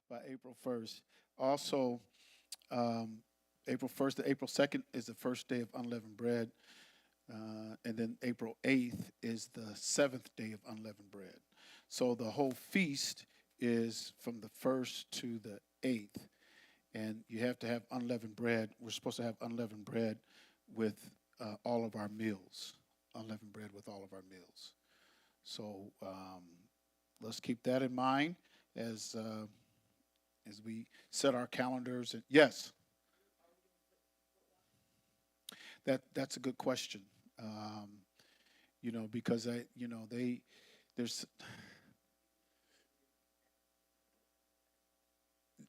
by April 1st. Also, April 1st to April 2nd is the first day of unleavened bread. And then April 8th is the seventh day of unleavened bread. So the whole feast is from the 1st to the 8th. And you have to have unleavened bread. We're supposed to have unleavened bread with all of our meals. Unleavened bread with all of our meals. So let's keep that in mind as we set our calendars. And yes, that's a good question. Because there's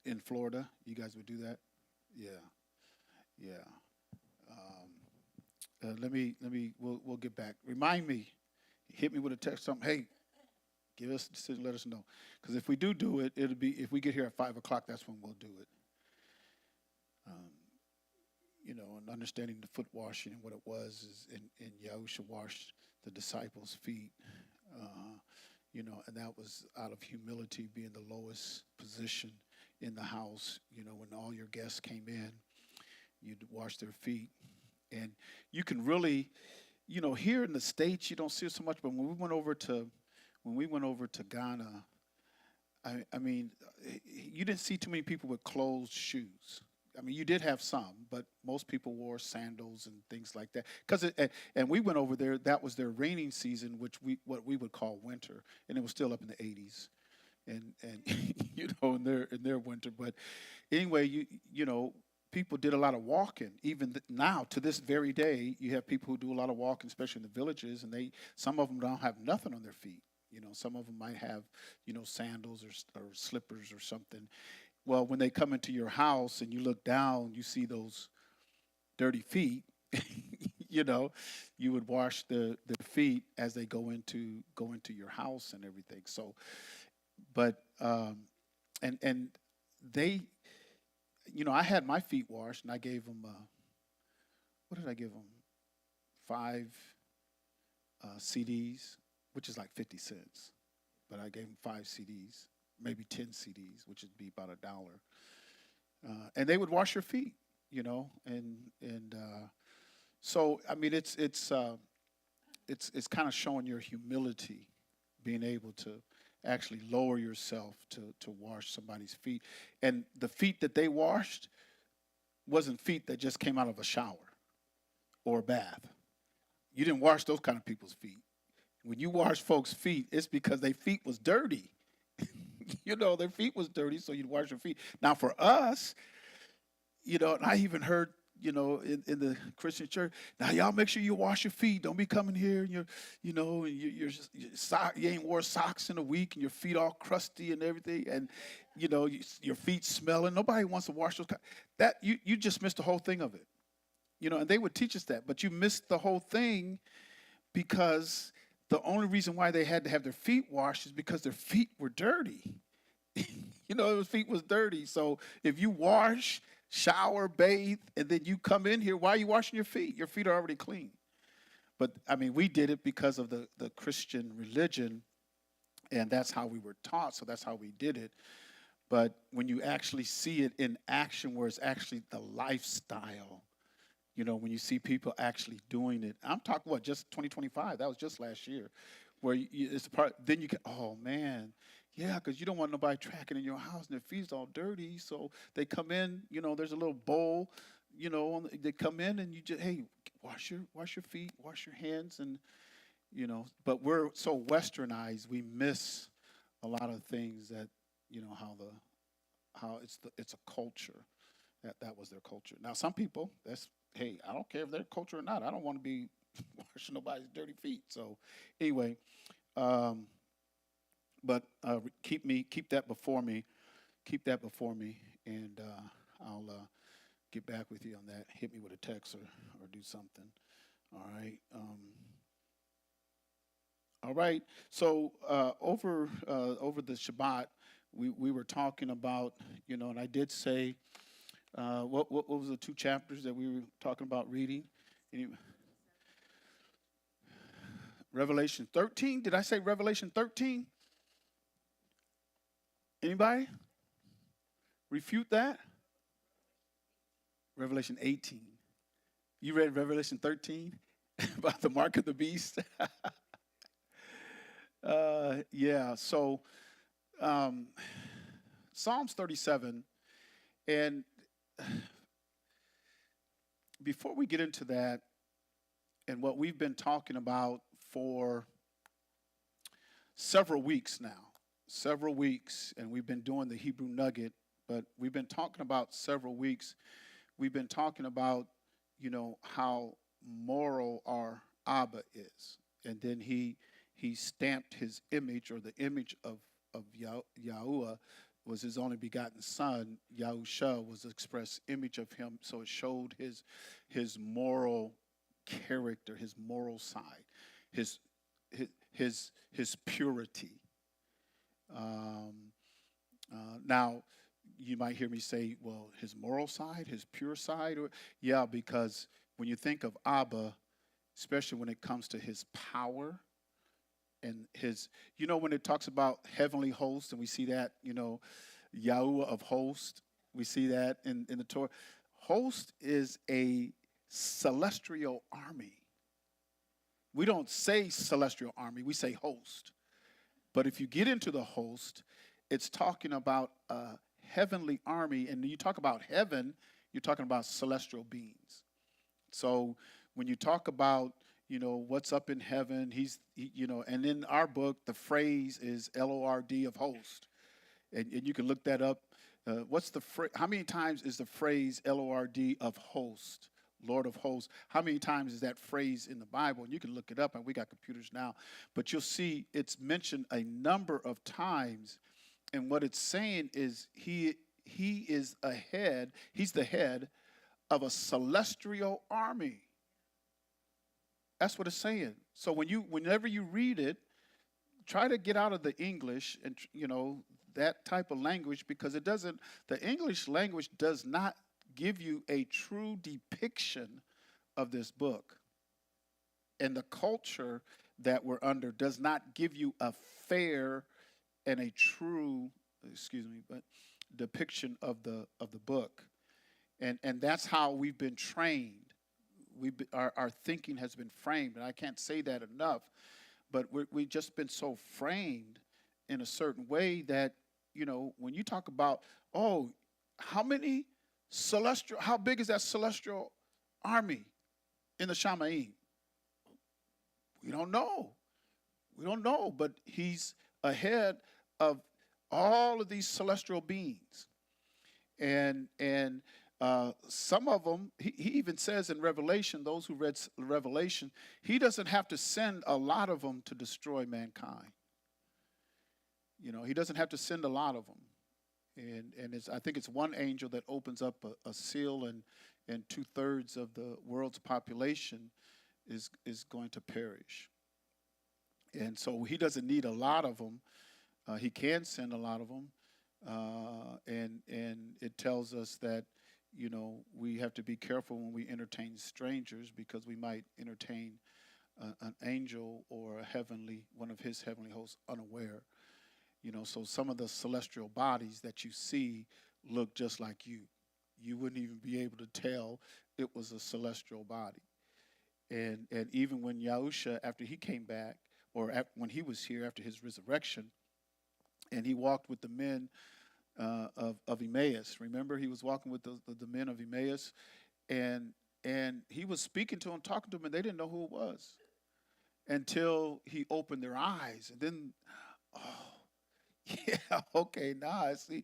in Florida, you guys would do that. Yeah, yeah. Um, we'll get back. Remind me, hit me with a text, something. Hey, give us a decision, let us know. Because if we do it, it'll be, if we get here at 5 o'clock, that's when we'll do it. And understanding the foot washing and what it was is, and Yahusha washed the disciples' feet, and that was out of humility, being the lowest position in the house. When all your guests came in, you'd wash their feet. And you can really, here in the States, you don't see it so much, but when we went over to Ghana, I mean, you didn't see too many people with closed shoes. I mean, you did have some, but most people wore sandals and things like that. And we went over there. That was their raining season, what we would call winter, and it was still up in the 80s, and in their winter. But anyway, people did a lot of walking. Even now, to this very day, you have people who do a lot of walking, especially in the villages, and some of them don't have nothing on their feet. Some of them might have, sandals or slippers or something. Well, when they come into your house and you look down, you see those dirty feet. You would wash their feet as they go into your house and everything. So, but and they, I had my feet washed and I gave them what did I give them? 5 CDs, which is like 50 cents. But I gave them 5 CDs, maybe 10 CDs, which would be about $1. And they would wash your feet, and so I mean it's kind of showing your humility, being able to actually lower yourself to wash somebody's feet. And the feet that they washed wasn't feet that just came out of a shower or a bath. You didn't wash those kind of people's feet. When you wash folks' feet, it's because their feet was dirty. Their feet was dirty, so you'd wash your feet. Now for us, and I even heard, in the Christian church, now y'all make sure you wash your feet. Don't be coming here and you ain't wore socks in a week and your feet all crusty and everything, and your feet smelling. Nobody wants to wash those. That you just missed the whole thing of it. And they would teach us that, but you missed the whole thing because the only reason why they had to have their feet washed is because their feet were dirty. Their feet was dirty. So if you wash, shower, bathe, and then you come in here, why are you washing your feet? Your feet are already clean. But I mean, we did it because of the Christian religion, and that's how we were taught. So that's how we did it. But when you actually see it in action, where it's actually the lifestyle, when you see people actually doing it, I'm talking just 2025. That was just last year, where it's part. Then you can, oh man, yeah, because you don't want nobody tracking in your house and their feet's all dirty. So they come in, there's a little bowl, they come in and you just, hey, wash your feet, wash your hands, and But we're so westernized, we miss a lot of things that how it's a culture. That was their culture. Now some people, hey, I don't care if their culture or not. I don't want to be washing nobody's dirty feet. So anyway, but keep that before me, and I'll get back with you on that. Hit me with a text or do something. All right. All right. So over the Shabbat, we were talking about, and I did say, what was the 2 chapters that we were talking about reading? Revelation 13. Did I say Revelation 13? Anybody? refute that? Revelation 18. You read Revelation 13 about the mark of the beast? Yeah, so um, Psalms 37, and before we get into that and what we've been talking about for several weeks now, and we've been doing the Hebrew nugget, but we've been talking about several weeks. We've been talking about, how moral our Abba is. And then he stamped his image, or the image of Yahuwah was his only begotten son. Yahusha was the express image of him. So it showed his moral character, his moral side, his purity. Now, you might hear me say, well, his moral side, his pure side? Yeah, because when you think of Abba, especially when it comes to his power and when it talks about heavenly hosts, and we see that, Yahuwah of hosts, we see that in the Torah. Host is a celestial army. We don't say celestial army, we say host. But if you get into the host, it's talking about a heavenly army. And you talk about heaven, you're talking about celestial beings. So when you talk about, what's up in heaven, and in our book, the phrase is Lord of host. And you can look that up. How many times is the phrase Lord of host? Lord of hosts. How many times is that phrase in the Bible? And you can look it up, and we got computers now. But you'll see it's mentioned a number of times. And what it's saying is he is ahead. He's the head of a celestial army. That's what it's saying. So whenever you read it, try to get out of the English and that type of language, because the English language does not give you a true depiction of this book. And the culture that we're under does not give you a fair and a true, depiction of the book. And that's how we've been trained. Our thinking has been framed, and I can't say that enough, but we've just been so framed in a certain way that, when you talk about, how big is that celestial army in the Shamaim? We don't know, but he's ahead of all of these celestial beings. And some of them, he even says in Revelation, those who read Revelation, he doesn't have to send a lot of them to destroy mankind. He doesn't have to send a lot of them. And I think it's one angel that opens up a seal, and 2/3 of the world's population is going to perish. And so he doesn't need a lot of them. He can send a lot of them. And it tells us that, we have to be careful when we entertain strangers, because we might entertain an angel or one of his heavenly hosts unaware. So some of the celestial bodies that you see look just like you. You wouldn't even be able to tell it was a celestial body. And even when Yahusha, after he came back, or when he was here after his resurrection, and he walked with the men of Emmaus. Remember, he was walking with the men of Emmaus, and he was speaking to them, talking to them, and they didn't know who it was until he opened their eyes. And then, yeah, okay, now I see.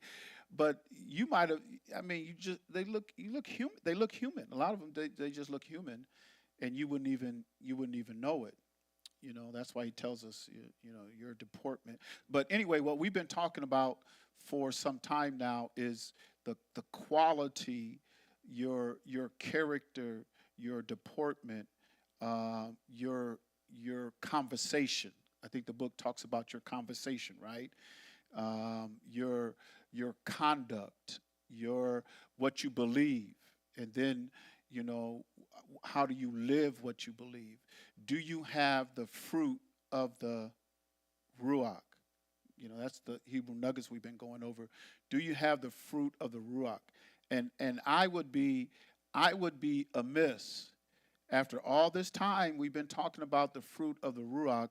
But you might have, they look human. They look human. A lot of them, they just look human, and you wouldn't even know it. That's why he tells us, your deportment. But anyway, what we've been talking about for some time now is the quality, your character, your deportment, your conversation. I think the book talks about your conversation, right? Your conduct, what you believe, and then how do you live what you believe? Do you have the fruit of the Ruach? That's the Hebrew nuggets we've been going over. Do you have the fruit of the Ruach? And I would be amiss after all this time we've been talking about the fruit of the Ruach,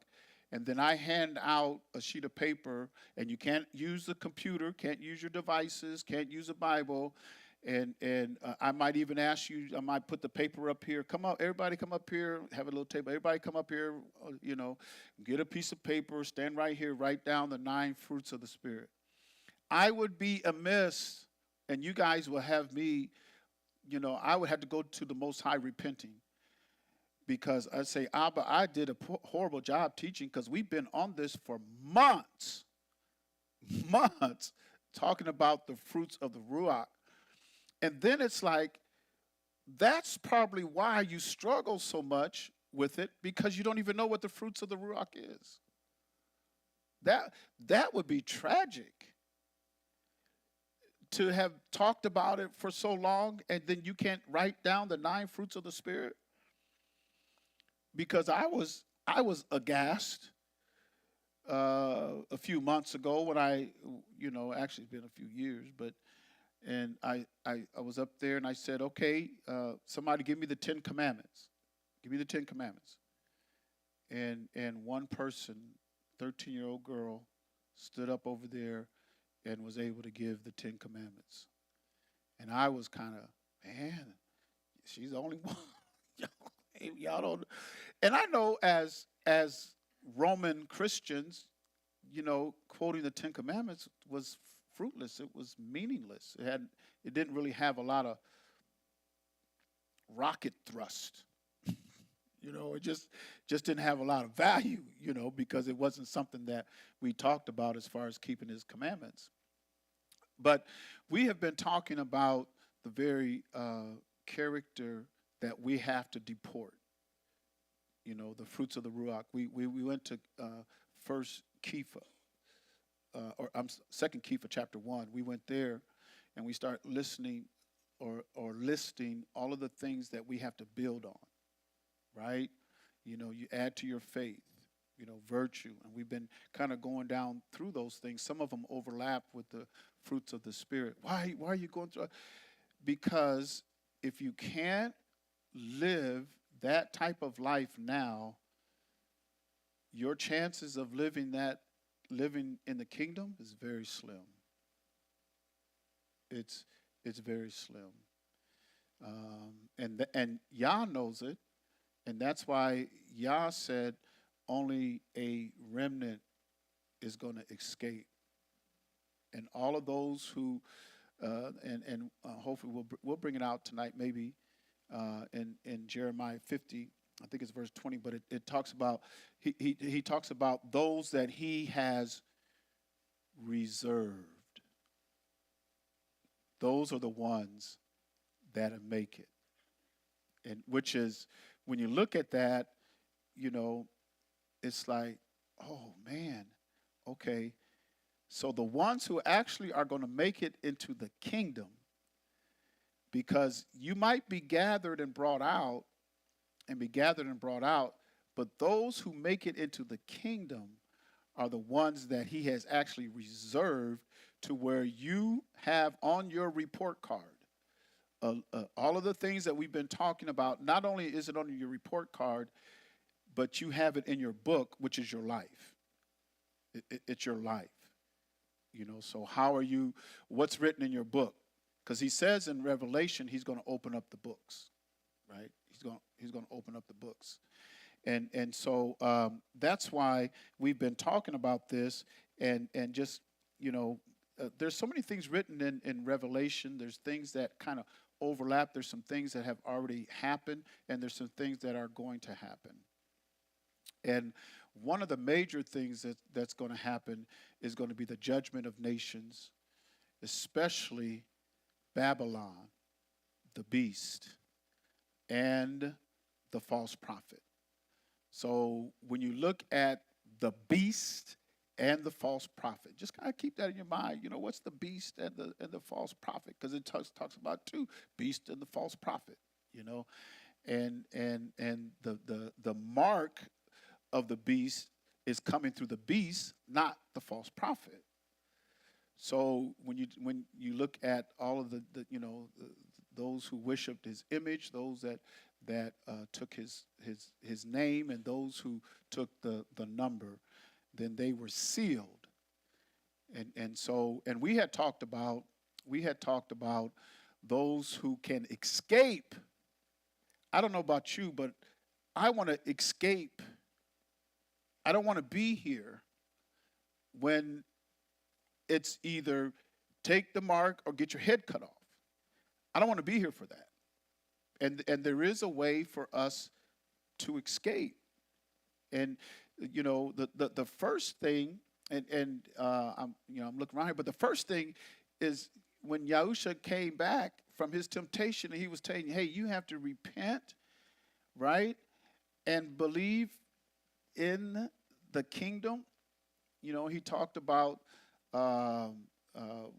and then I hand out a sheet of paper, and you can't use the computer, can't use your devices, can't use a Bible, and I might even ask you, I might put the paper up here. Come up, everybody come up here, have a little table. Everybody come up here, get a piece of paper, stand right here, write down the 9 fruits of the Spirit. I would be amiss, and you guys will have me, I would have to go to the Most High repenting. Because I say, Abba, I did a horrible job teaching, because we've been on this for months, talking about the fruits of the Ruach. And then it's like, that's probably why you struggle so much with it, because you don't even know what the fruits of the Ruach is. That would be tragic, to have talked about it for so long, and then you can't write down the 9 fruits of the Spirit. Because I was aghast a few months ago when actually it's been a few years, and I was up there and I said, okay, somebody give me the 10 commandments. Give me the 10 commandments. And one person, 13-year-old girl, stood up over there and was able to give the 10 commandments. And I was kind of, man, she's the only one. Y'all don't. And I know as Roman Christians, quoting the 10 commandments was fruitless. It was meaningless. It didn't really have a lot of rocket thrust. It just didn't have a lot of value, because it wasn't something that we talked about as far as keeping his commandments. But we have been talking about the very character that we have to deport. The fruits of the Ruach. We went to First Kepha, Second Kepha, chapter 1. We went there, and we start listening or listing all of the things that we have to build on. Right? You add to your faith, virtue, and we've been kind of going down through those things. Some of them overlap with the fruits of the Spirit. Why are you going through? Because if you can't live that type of life now, your chances of living in the kingdom is very slim. It's very slim. And Yah knows it, and that's why Yah said only a remnant is going to escape. And all of those who, hopefully we'll bring it out tonight, maybe. In Jeremiah 50, I think it's verse 20, but it talks about, he talks about those that he has reserved. Those are the ones that make it. And which is, when you look at that, it's like, oh man, okay. So the ones who actually are going to make it into the kingdom, because you might be gathered and brought out, but those who make it into the kingdom are the ones that he has actually reserved, to where you have on your report card all of the things that we've been talking about. Not only is it on your report card, but you have it in your book, which is your life. It's your life. So how are you, what's written in your book? Because he says in Revelation, he's going to open up the books, right? He's going to open up the books. And so that's why we've been talking about this, and just, there's so many things written in Revelation. There's things that kind of overlap. There's some things that have already happened, and there's some things that are going to happen. And one of the major things that's going to happen is going to be the judgment of nations, especially Babylon, the beast, and the false prophet. So when you look at the beast and the false prophet, just kind of keep that in your mind. What's the beast and the false prophet? Because it talks about two, beast and the false prophet. And the mark of the beast is coming through the beast, not the false prophet. So when you look at all of the those who worshipped his image, those that took his name, and those who took the number, then they were sealed. And we had talked about those who can escape. I don't know about you, but I want to escape. I don't want to be here when it's either take the mark or get your head cut off. I don't want to be here for that. And there is a way for us to escape. And the first thing, and I'm looking around here, but the first thing is when Yahusha came back from his temptation, and he was telling you, hey, you have to repent, right, and believe in the kingdom. He talked about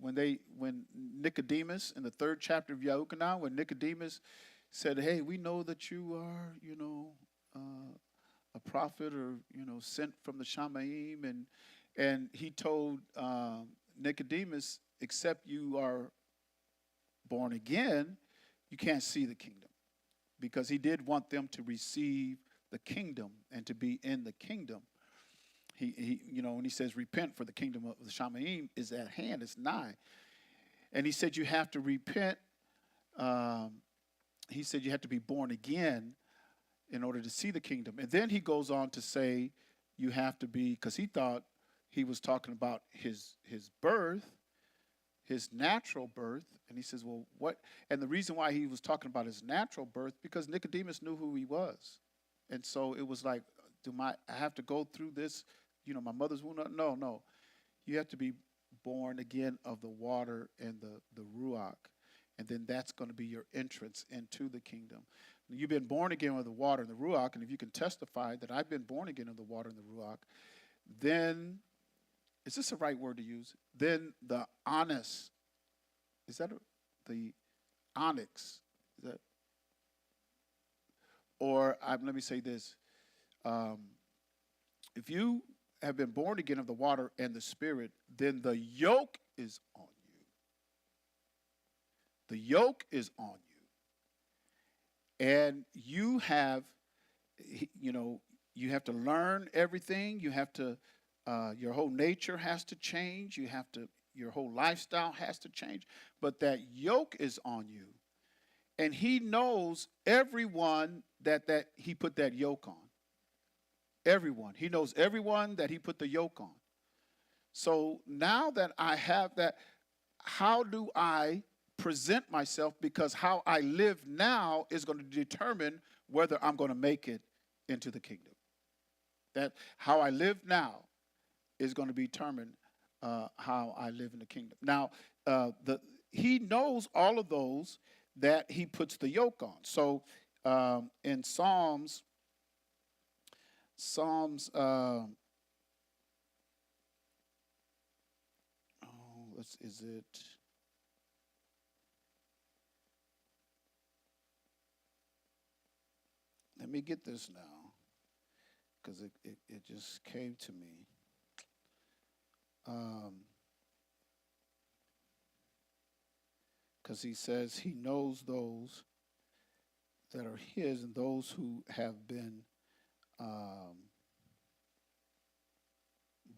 when Nicodemus in the 3rd chapter of Yahuchanan, when Nicodemus said, hey, we know that you are, a prophet or, sent from the Shamaim. And he told Nicodemus, except you are born again, you can't see the kingdom. Because he did want them to receive the kingdom and to be in the kingdom. He when he says repent, for the kingdom of the Shamaim is at hand, it's nigh. And he said you have to repent. He said you have to be born again in order to see the kingdom. And then he goes on to say you have to be, because he thought he was talking about his birth, his natural birth. And he says, well, what? And the reason why he was talking about his natural birth, because Nicodemus knew who he was. And so it was like, I have to go through this, my mother's womb? No. You have to be born again of the water and the Ruach. And then that's going to be your entrance into the kingdom. You've been born again with the water and the Ruach, and if you can testify that I've been born again of the water and the Ruach, then, is this the right word to use? Then the onyx, is that the onyx? Is that? Or let me say this. If you have been born again of the water and the Spirit, then the yoke is on you. The yoke is on you. And you have to learn everything. You have to, your whole nature has to change. Your whole lifestyle has to change. But that yoke is on you. And he knows everyone that he put that yoke on. Everyone. He knows everyone that he put the yoke on. So now that I have that, how do I present myself? Because how I live now is going to determine whether I'm going to make it into the kingdom. That how I live now is going to determine how I live in the kingdom. Now, he knows all of those that he puts the yoke on. So in Psalms, is it? Let me get this now, because it just came to me. Because he says he knows those that are his and those who have been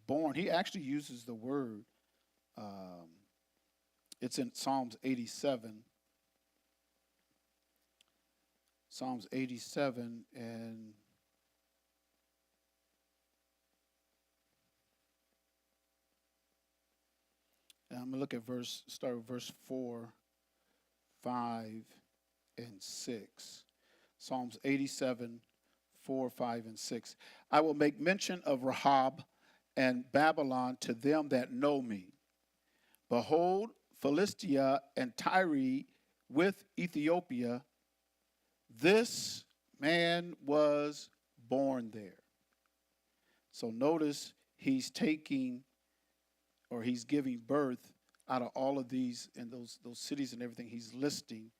born. He actually uses the word. It's in Psalms 87. Psalms 87, and I'm going to look at start with verse 4, 5, and 6. Psalms 87, 4, 5, and 6. I will make mention of Rahab and Babylon to them that know me. Behold, Philistia and Tyre with Ethiopia, this man was born there. So notice he's taking, or he's giving birth out of all of these and those cities and everything he's listing.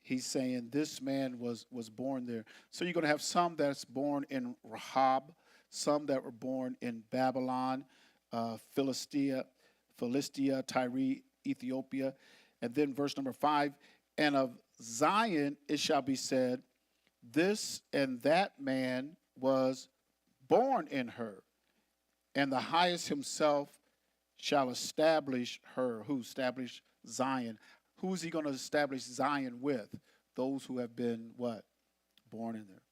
He's saying this man was born there. So you're going to have some that's born in Rahab, some that were born in Babylon, Philistia, Tyre, Ethiopia. And then verse number 5, and of Zion it shall be said, this and that man was born in her, and the highest himself shall establish her. Who? Establish Zion. Who is he going to establish Zion with? Those who have been what? Born in there.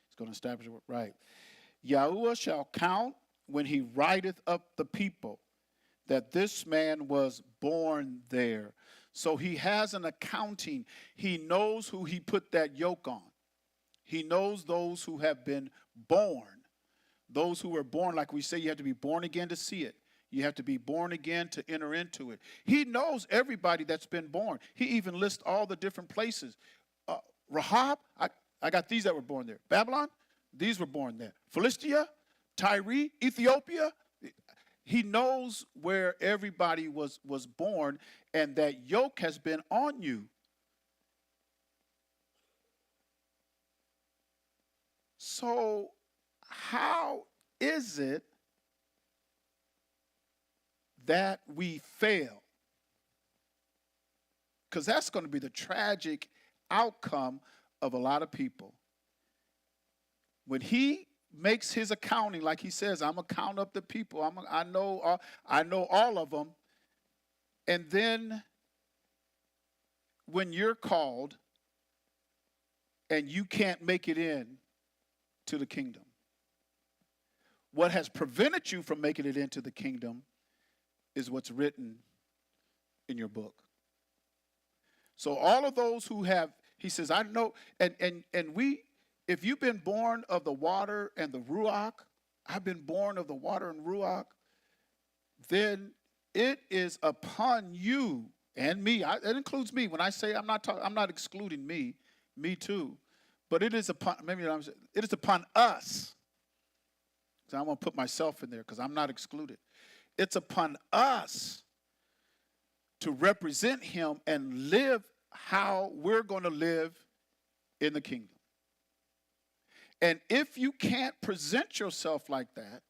He's going to establish it right. Yahuwah shall count when he writeth up the people that this man was born there. So he has an accounting. He knows who he put that yoke on. He knows those who have been born. Those who were born, like we say, you have to be born again to see it. You have to be born again to enter into it. He knows everybody that's been born. He even lists all the different places. Rahab, I got these that were born there. Babylon, these were born there. Philistia, Tyre, Ethiopia. He knows where everybody was born, and that yoke has been on you. So how is it that we fail? Because that's going to be the tragic outcome of a lot of people. When he makes his accounting, like he says, I'm going to count up the people. I know all of them. And then when you're called and you can't make it in to the kingdom, what has prevented you from making it into the kingdom is what's written in your book. So all of those who have, he says, I know, and we, if you've been born of the water and the Ruach, I've been born of the water and Ruach, then it is upon you and me. It includes me. When I say I'm not excluding me too. But it is upon, it is upon us. So I want to put myself in there because I'm not excluded. It's upon us to represent him and live how we're going to live in the kingdom. And if you can't present yourself like that,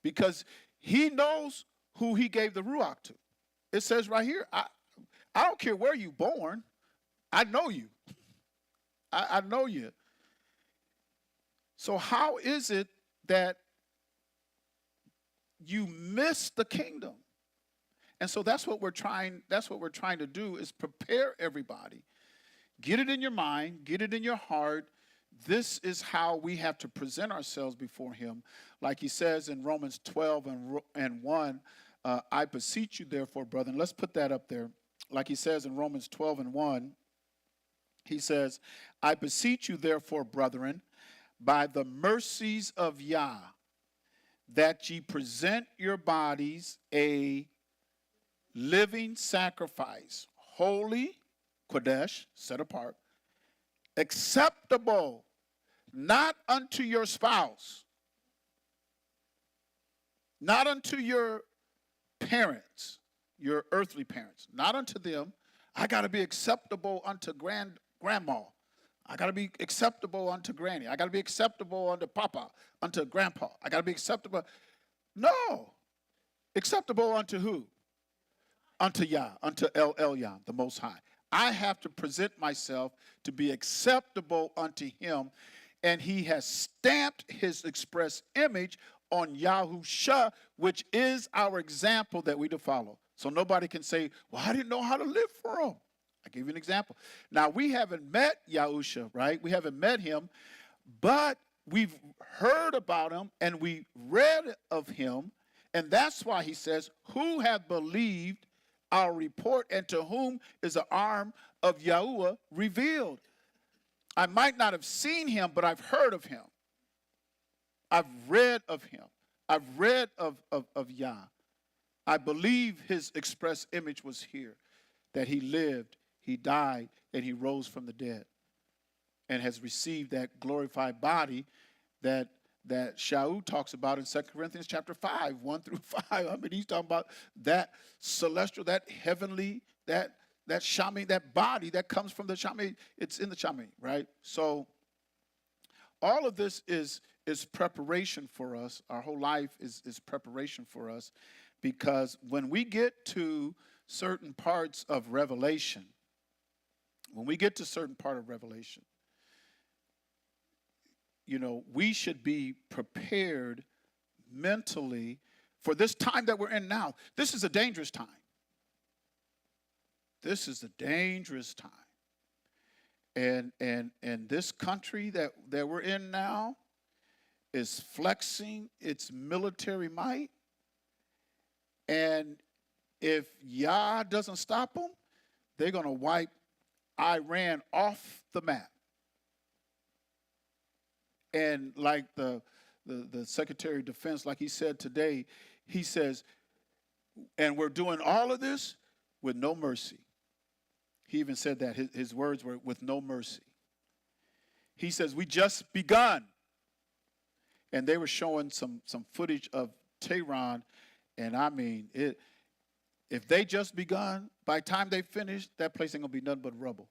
because he knows who he gave the Ruach to. It says right here, I don't care where you're born. I know you. I know you. So how is it that you miss the kingdom? And so that's what we're trying to do, is prepare everybody. Get it in your mind, get it in your heart. This is how we have to present ourselves before him. Like he says in Romans 12 and 1, I beseech you therefore, brethren. Let's put that up there. Like he says in Romans 12 and 1, he says, I beseech you therefore, brethren, by the mercies of Yah, that ye present your bodies a living sacrifice, holy, Kodesh, set apart, acceptable, not unto your spouse, not unto your parents, your earthly parents, not unto them. I got to be acceptable unto grandma. I got to be acceptable unto granny. I got to be acceptable unto papa, unto grandpa. I got to be acceptable. No. Acceptable unto who? Unto Yah, unto El Elyon, the Most High. I have to present myself to be acceptable unto him, and he has stamped his express image on Yahusha, which is our example that we to follow. So nobody can say, well, I didn't know how to live for him. I give you an example. Now, we haven't met Yahusha, right? We haven't met him, but we've heard about him and we read of him, and that's why he says, who have believed our report, and to whom is the arm of Yahuwah revealed? I might not have seen him, but I've heard of him. I've read of him. I've read of Yah. I believe his express image was here, that he lived, he died, and he rose from the dead, and has received that glorified body that Shaul talks about in 2 Corinthians chapter 5, 1 through 5. I mean, he's talking about that celestial, that heavenly, that Shami, that body that comes from the Shami. It's in the Shami, right? So all of this is is preparation for us. Our whole life is preparation for us, because when we get to certain parts of Revelation, we should be prepared mentally for this time that we're in now. This is a dangerous time. This is a dangerous time. And this country that we're in now is flexing its military might. And if Yah doesn't stop them, they're going to wipe Iran off the map. And like the Secretary of Defense, like he said today, he says, and we're doing all of this with no mercy. He even said that his words were with no mercy. He says, we just begun. And they were showing some footage of Tehran, and I mean, if they just begun, by the time they finish, that place ain't gonna be nothing but rubble.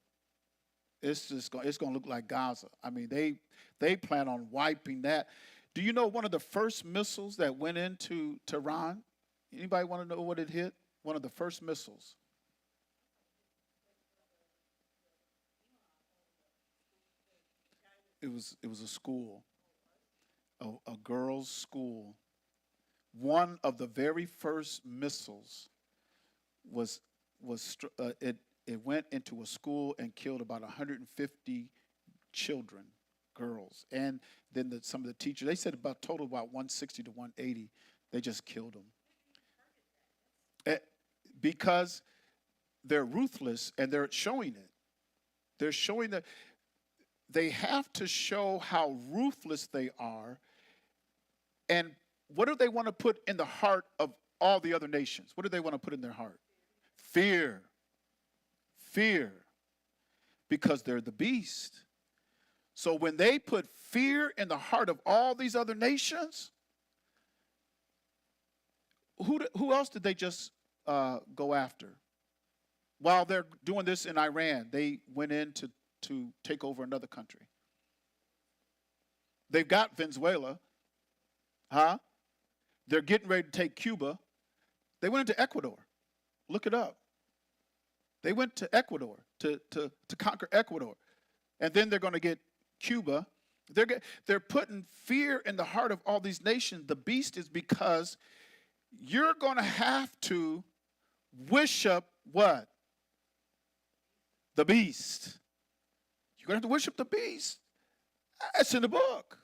It's gonna look like Gaza. I mean, they plan on wiping that. Do you know one of the first missiles that went into Tehran? Anybody want to know what it hit? One of the first missiles. It was a school, a girls' school. One of the very first missiles it went into a school and killed about 150 children, girls, and then some of the teachers. They said about 160 to 180. They just killed them because they're ruthless, and they're showing it. They're showing that they have to show how ruthless they are. And what do they want to put in the heart of all the other nations? What do they want to put in their heart? Fear. Fear. Because they're the beast. So when they put fear in the heart of all these other nations, who else did they just go after? While they're doing this in Iran, they went in to take over another country. They've got Venezuela. They're getting ready to take Cuba. They went into Ecuador. Look it up. They went to Ecuador to conquer Ecuador. And then they're going to get Cuba. They're putting fear in the heart of all these nations. The beast is because you're going to have to worship what? The beast. You're going to have to worship the beast. That's in the book.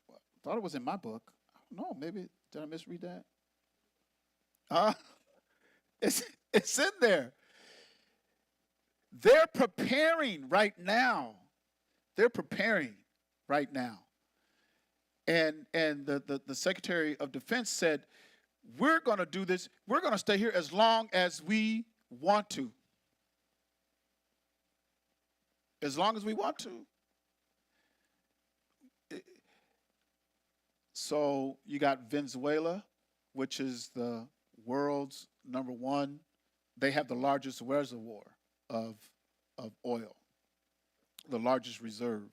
I thought it was in my book. I don't know. Maybe, did I misread that? It's in there. They're preparing right now. And the Secretary of Defense said, we're going to do this. We're going to stay here as long as we want to. As long as we want to. So you got Venezuela, which is the world's number one. They have the largest reservoir of oil, the largest reserve.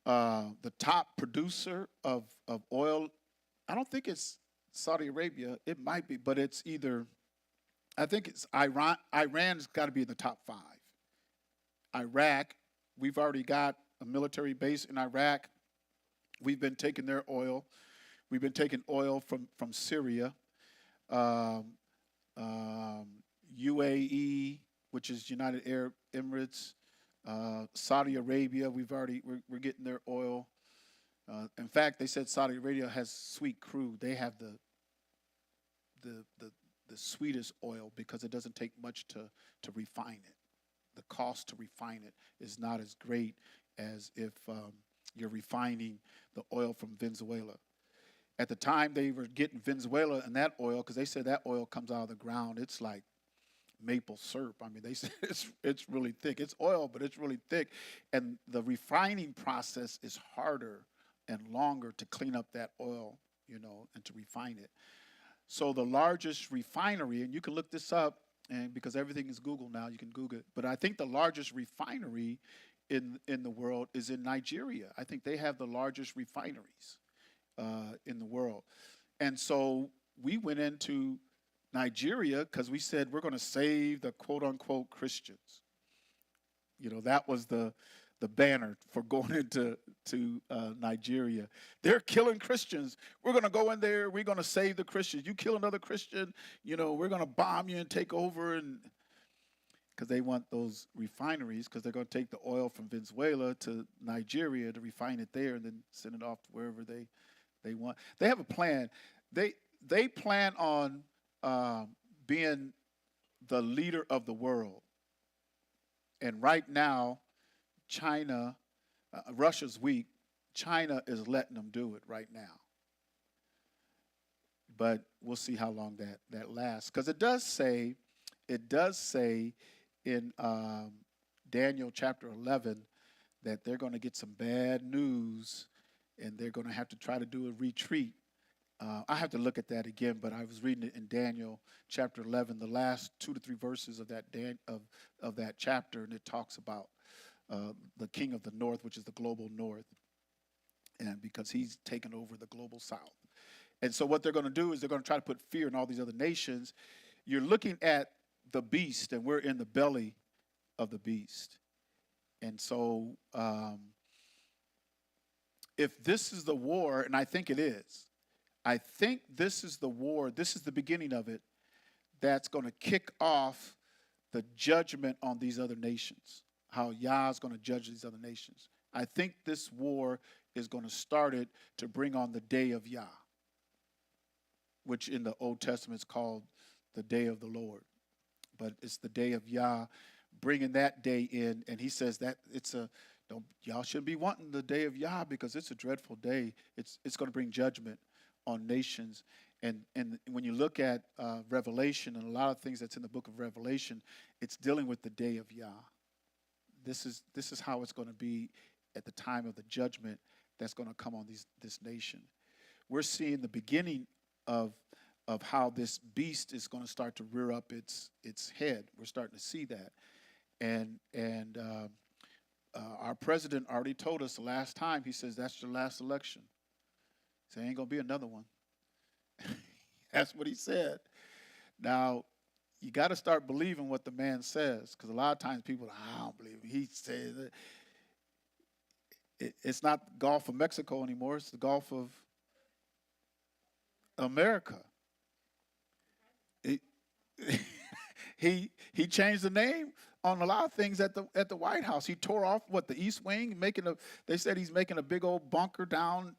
The top producer of oil, I don't think it's Saudi Arabia. It might be, but it's either, I think it's Iran. Iran's got to be in the top 5. Iraq, we've already got a military base in Iraq. We've been taking their oil. We've been taking oil from Syria. UAE, which is United Arab Emirates. Saudi Arabia, we're getting their oil. In fact, they said Saudi Arabia has sweet crude. They have the sweetest oil because it doesn't take much to refine it. The cost to refine it is not as great as if you're refining the oil from Venezuela. At the time they were getting Venezuela and that oil, because they said that oil comes out of the ground, it's like maple syrup. I mean, they said it's really thick. It's oil, but it's really thick. And the refining process is harder and longer to clean up that oil, and to refine it. So the largest refinery, and you can look this up, and because everything is Google now, you can Google it. But I think the largest refinery in the world is in Nigeria. I think they have the largest refineries in the world. And so we went into Nigeria because we said we're going to save the quote unquote Christians. That was the banner for going into Nigeria. They're killing Christians. We're going to go in there. We're going to save the Christians. You kill another Christian, we're going to bomb you and take over. And because they want those refineries, because they're going to take the oil from Venezuela to Nigeria to refine it there and then send it off to wherever they want. They have a plan. They plan on being the leader of the world. And right now, China, Russia's weak. China is letting them do it right now. But we'll see how long that lasts. Because it does say in Daniel chapter 11 that they're going to get some bad news and they're going to have to try to do a retreat. I have to look at that again, but I was reading it in Daniel chapter 11, the last 2 to 3 verses of that chapter, and it talks about the king of the north, which is the global north, and because he's taken over the global south. And so what they're going to do is they're going to try to put fear in all these other nations. You're looking at the beast, and we're in the belly of the beast. And so if this is the war, and I think it is, I think this is the war, this is the beginning of it, that's going to kick off the judgment on these other nations, how Yah is going to judge these other nations. I think this war is going to start it to bring on the day of Yah, which in the Old Testament is called the day of the Lord. But it's the day of Yah, bringing that day in, and he says that y'all shouldn't be wanting the day of Yah because it's a dreadful day. It's going to bring judgment on nations. And when you look at Revelation and a lot of things that's in the book of Revelation, it's dealing with the day of Yah. This is how it's going to be at the time of the judgment that's going to come on this nation. We're seeing the beginning of how this beast is going to start to rear up its head. We're starting to see that. And our president already told us the last time, he says, that's your last election. He said, ain't going to be another one. That's what he said. Now, you got to start believing what the man says, because a lot of times people, I don't believe him. He says it's not the Gulf of Mexico anymore. It's the Gulf of America. He changed the name on a lot of things at the White House. He tore off the East Wing, they said he's making a big old bunker down,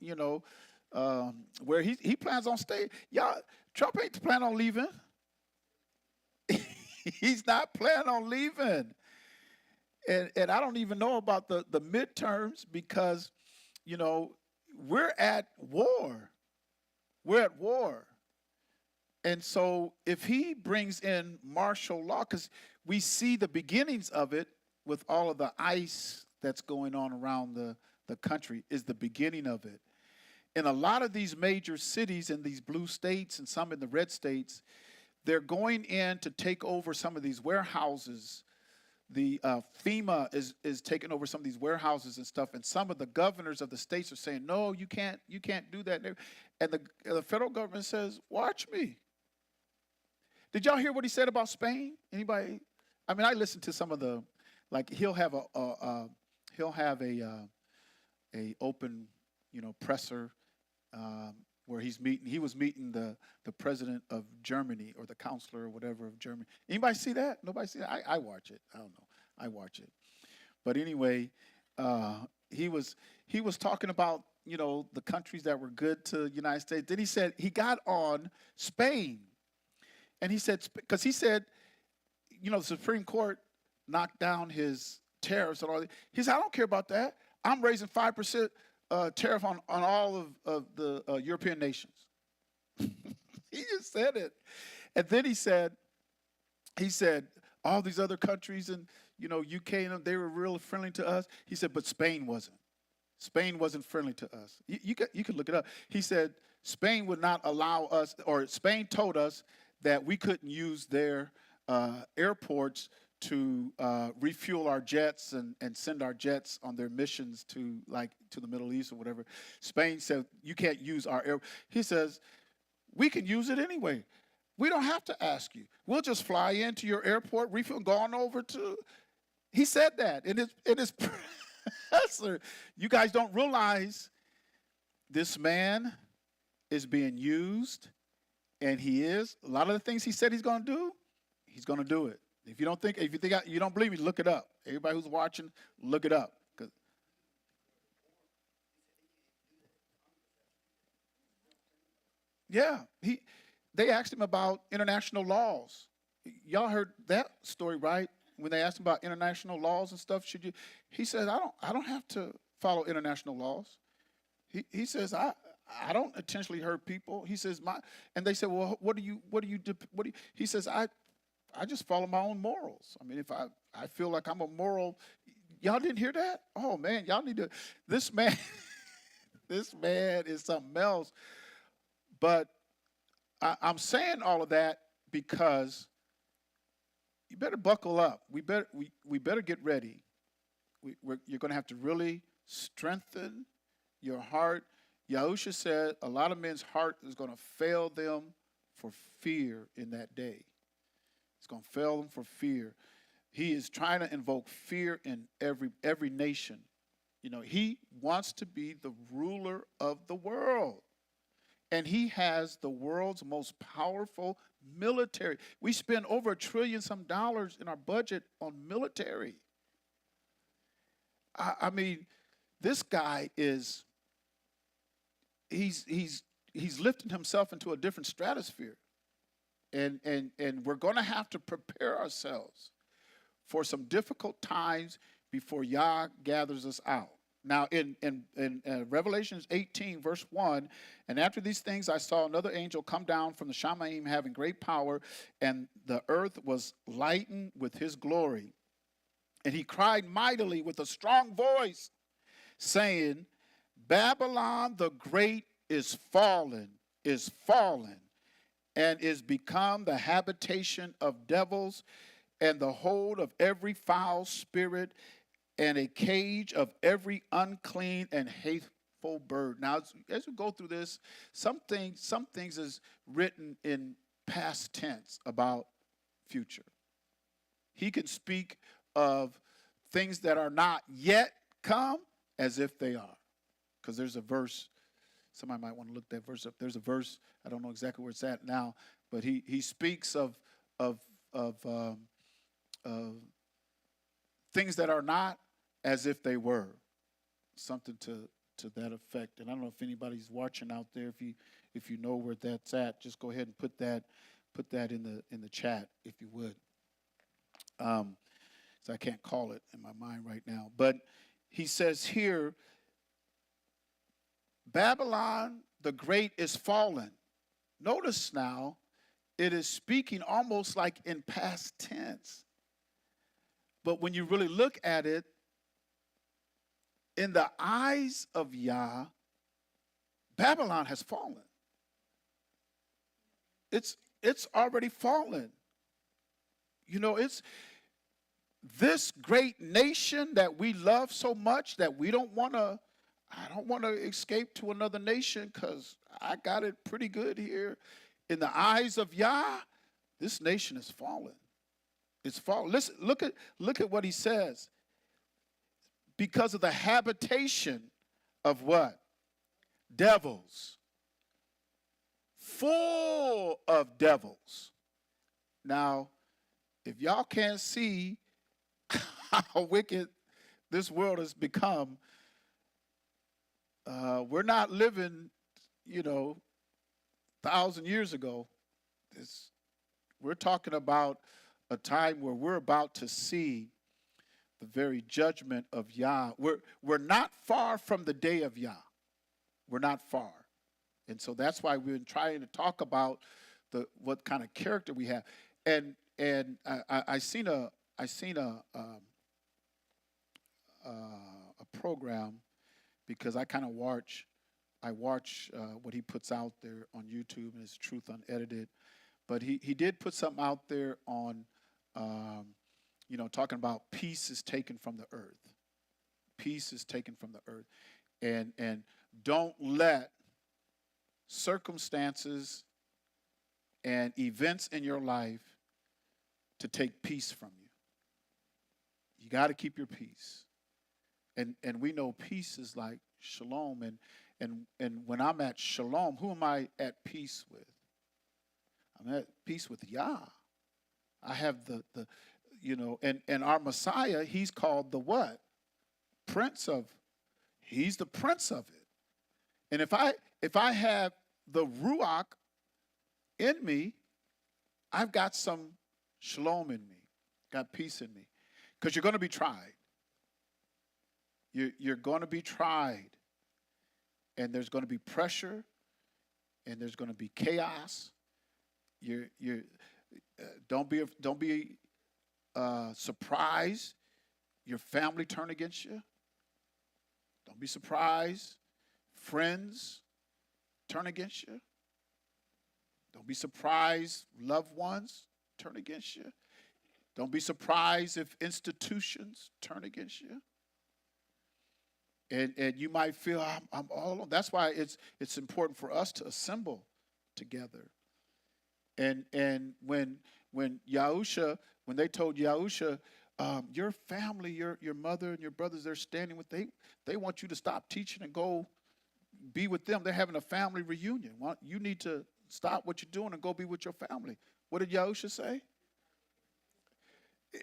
where he plans on staying. Y'all, Trump ain't planning on leaving. He's not planning on leaving. And I don't even know about the midterms because, we're at war. We're at war. And so if he brings in martial law, because we see the beginnings of it with all of the ICE that's going on around the country is the beginning of it. In a lot of these major cities in these blue states and some in the red states, they're going in to take over some of these warehouses. The FEMA is taking over some of these warehouses and stuff, and some of the governors of the states are saying, no, you can't do that. And the federal government says, watch me. Did y'all hear what he said about Spain? Anybody? I mean, I listened to some of the, he'll have a open, presser where he was meeting the president of Germany or the counselor or whatever of Germany. Anybody see that? Nobody see that? I watch it. I don't know. I watch it. But anyway, he was talking about, the countries that were good to the United States. Then he said he got on Spain. And he said, because he said, the Supreme Court knocked down his tariffs and all that. He said, I don't care about that. I'm raising 5% tariff on all of the European nations. He just said it. And then he said, all these other countries and, UK and them, they were really friendly to us. He said, but Spain wasn't. Spain wasn't friendly to us. You can look it up. He said, Spain would not allow us, or Spain told us that we couldn't use their airports to refuel our jets and send our jets on their missions to the Middle East or whatever. Spain said, you can't use our air. He says, we can use it anyway. We don't have to ask you. We'll just fly into your airport, refuel, go on over to. He said that in his professor. You guys don't realize this man is being used, and he is. A lot of the things he said he's going to do, he's going to do it. If you don't believe me, look it up. Everybody who's watching, look it up. Yeah, they asked him about international laws. Y'all heard that story, right? When they asked him about international laws and stuff, should you? He says, I don't have to follow international laws. He says, I don't intentionally hurt people. He says, and they said, well, what do you? He says, I just follow my own morals. I mean, if I feel like I'm a moral, y'all didn't hear that? Oh man, y'all need to. This man, this man is something else. But I'm saying all of that because you better buckle up. We better get ready. You're going to have to really strengthen your heart. Yahusha said a lot of men's heart is going to fail them for fear in that day. It's going to fail them for fear. He is trying to invoke fear in every nation. You know, he wants to be the ruler of the world. And he has the world's most powerful military. We spend over $1 trillion in our budget on military. I mean, this guy is, he's lifting himself into a different stratosphere. And we're going to have to prepare ourselves for some difficult times before Yah gathers us out. Now, in Revelations 18, verse 1, and after these things I saw another angel come down from the Shamaim having great power, and the earth was lightened with his glory. And he cried mightily with a strong voice, saying, Babylon the great is fallen, and is become the habitation of devils, and the hold of every foul spirit, and a cage of every unclean and hateful bird. Now, as we go through this, some things is written in past tense about future. He can speak of things that are not yet come as if they are. Because there's a verse, somebody might want to look that verse up. There's a verse, I don't know exactly where it's at now, but he speaks of things that are not as if they were, something to that effect. And I don't know if anybody's watching out there. If you know where that's at, just go ahead and put that in the chat if you would. So I can't call it in my mind right now. But he says here, Babylon the great is fallen. Notice now, it is speaking almost like in past tense. But when you really look at it, in the eyes of Yah, Babylon has fallen. It's already fallen. You know, it's this great nation that we love so much that I don't want to escape to another nation because I got it pretty good here. In the eyes of Yah, this nation is fallen. It's fallen. Listen, look at what he says. Because of the habitation of what? Devils. Full of devils. Now, if y'all can't see how wicked this world has become, we're not living, 1,000 years ago. We're talking about a time where we're about to see the very judgment of Yah. We're not far from the day of Yah. We're not far. And so that's why we've been trying to talk about what kind of character we have. And I seen a program because I kind of watch what he puts out there on YouTube, and it's Truth Unedited. But he did put something out there on talking about peace is taken from the earth. Peace is taken from the earth. And don't let circumstances and events in your life to take peace from you. You got to keep your peace. And we know peace is like shalom. And when I'm at shalom, who am I at peace with? I'm at peace with Yah. I have the and our Messiah, he's called the what? He's the prince of it. And if I have the Ruach in me, I've got some shalom in me, got peace in me. Because you're going to be tried. You're going to be tried. And there's going to be pressure. And there's going to be chaos. Don't be surprised your family turn against you. Don't be surprised friends turn against you. Don't be surprised loved ones turn against you. Don't be surprised if institutions turn against you. And you might feel I'm all alone. That's why it's important for us to assemble together. And when Yahusha, when they told Yahusha, your family, your mother and your brothers, they're standing with, they want you to stop teaching and go be with them. They're having a family reunion. You need to stop what you're doing and go be with your family. What did Yahusha say?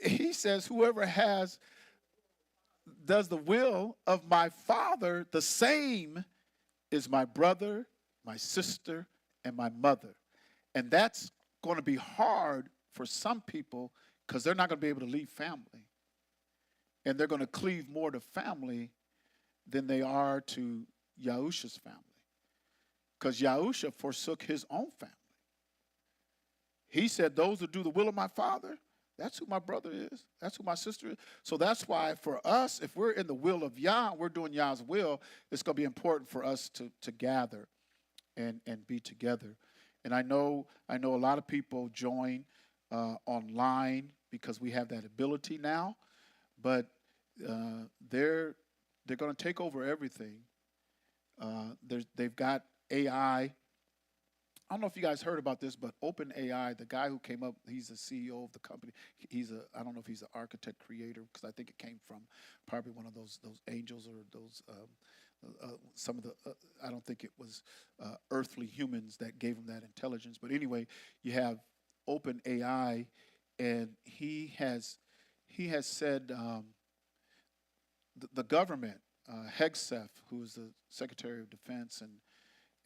He says, whoever does the will of my Father, the same is my brother, my sister, and my mother. And that's going to be hard for some people because they're not going to be able to leave family. And they're going to cleave more to family than they are to Yahusha's family. Because Yahusha forsook his own family. He said, those who do the will of my Father, that's who my brother is. That's who my sister is. So that's why for us, if we're in the will of Yah, we're doing Yah's will, it's going to be important for us to gather and be together. And I know a lot of people join online because we have that ability now, but they're going to take over everything. They've got AI. I don't know if you guys heard about this, but OpenAI, the guy who came up, he's the CEO of the company. I don't know if he's an architect creator, because I think it came from probably one of those angels or those some of the. I don't think it was earthly humans that gave him that intelligence. But anyway, you have OpenAI, and he has said the government, Hegseth, who is the Secretary of Defense,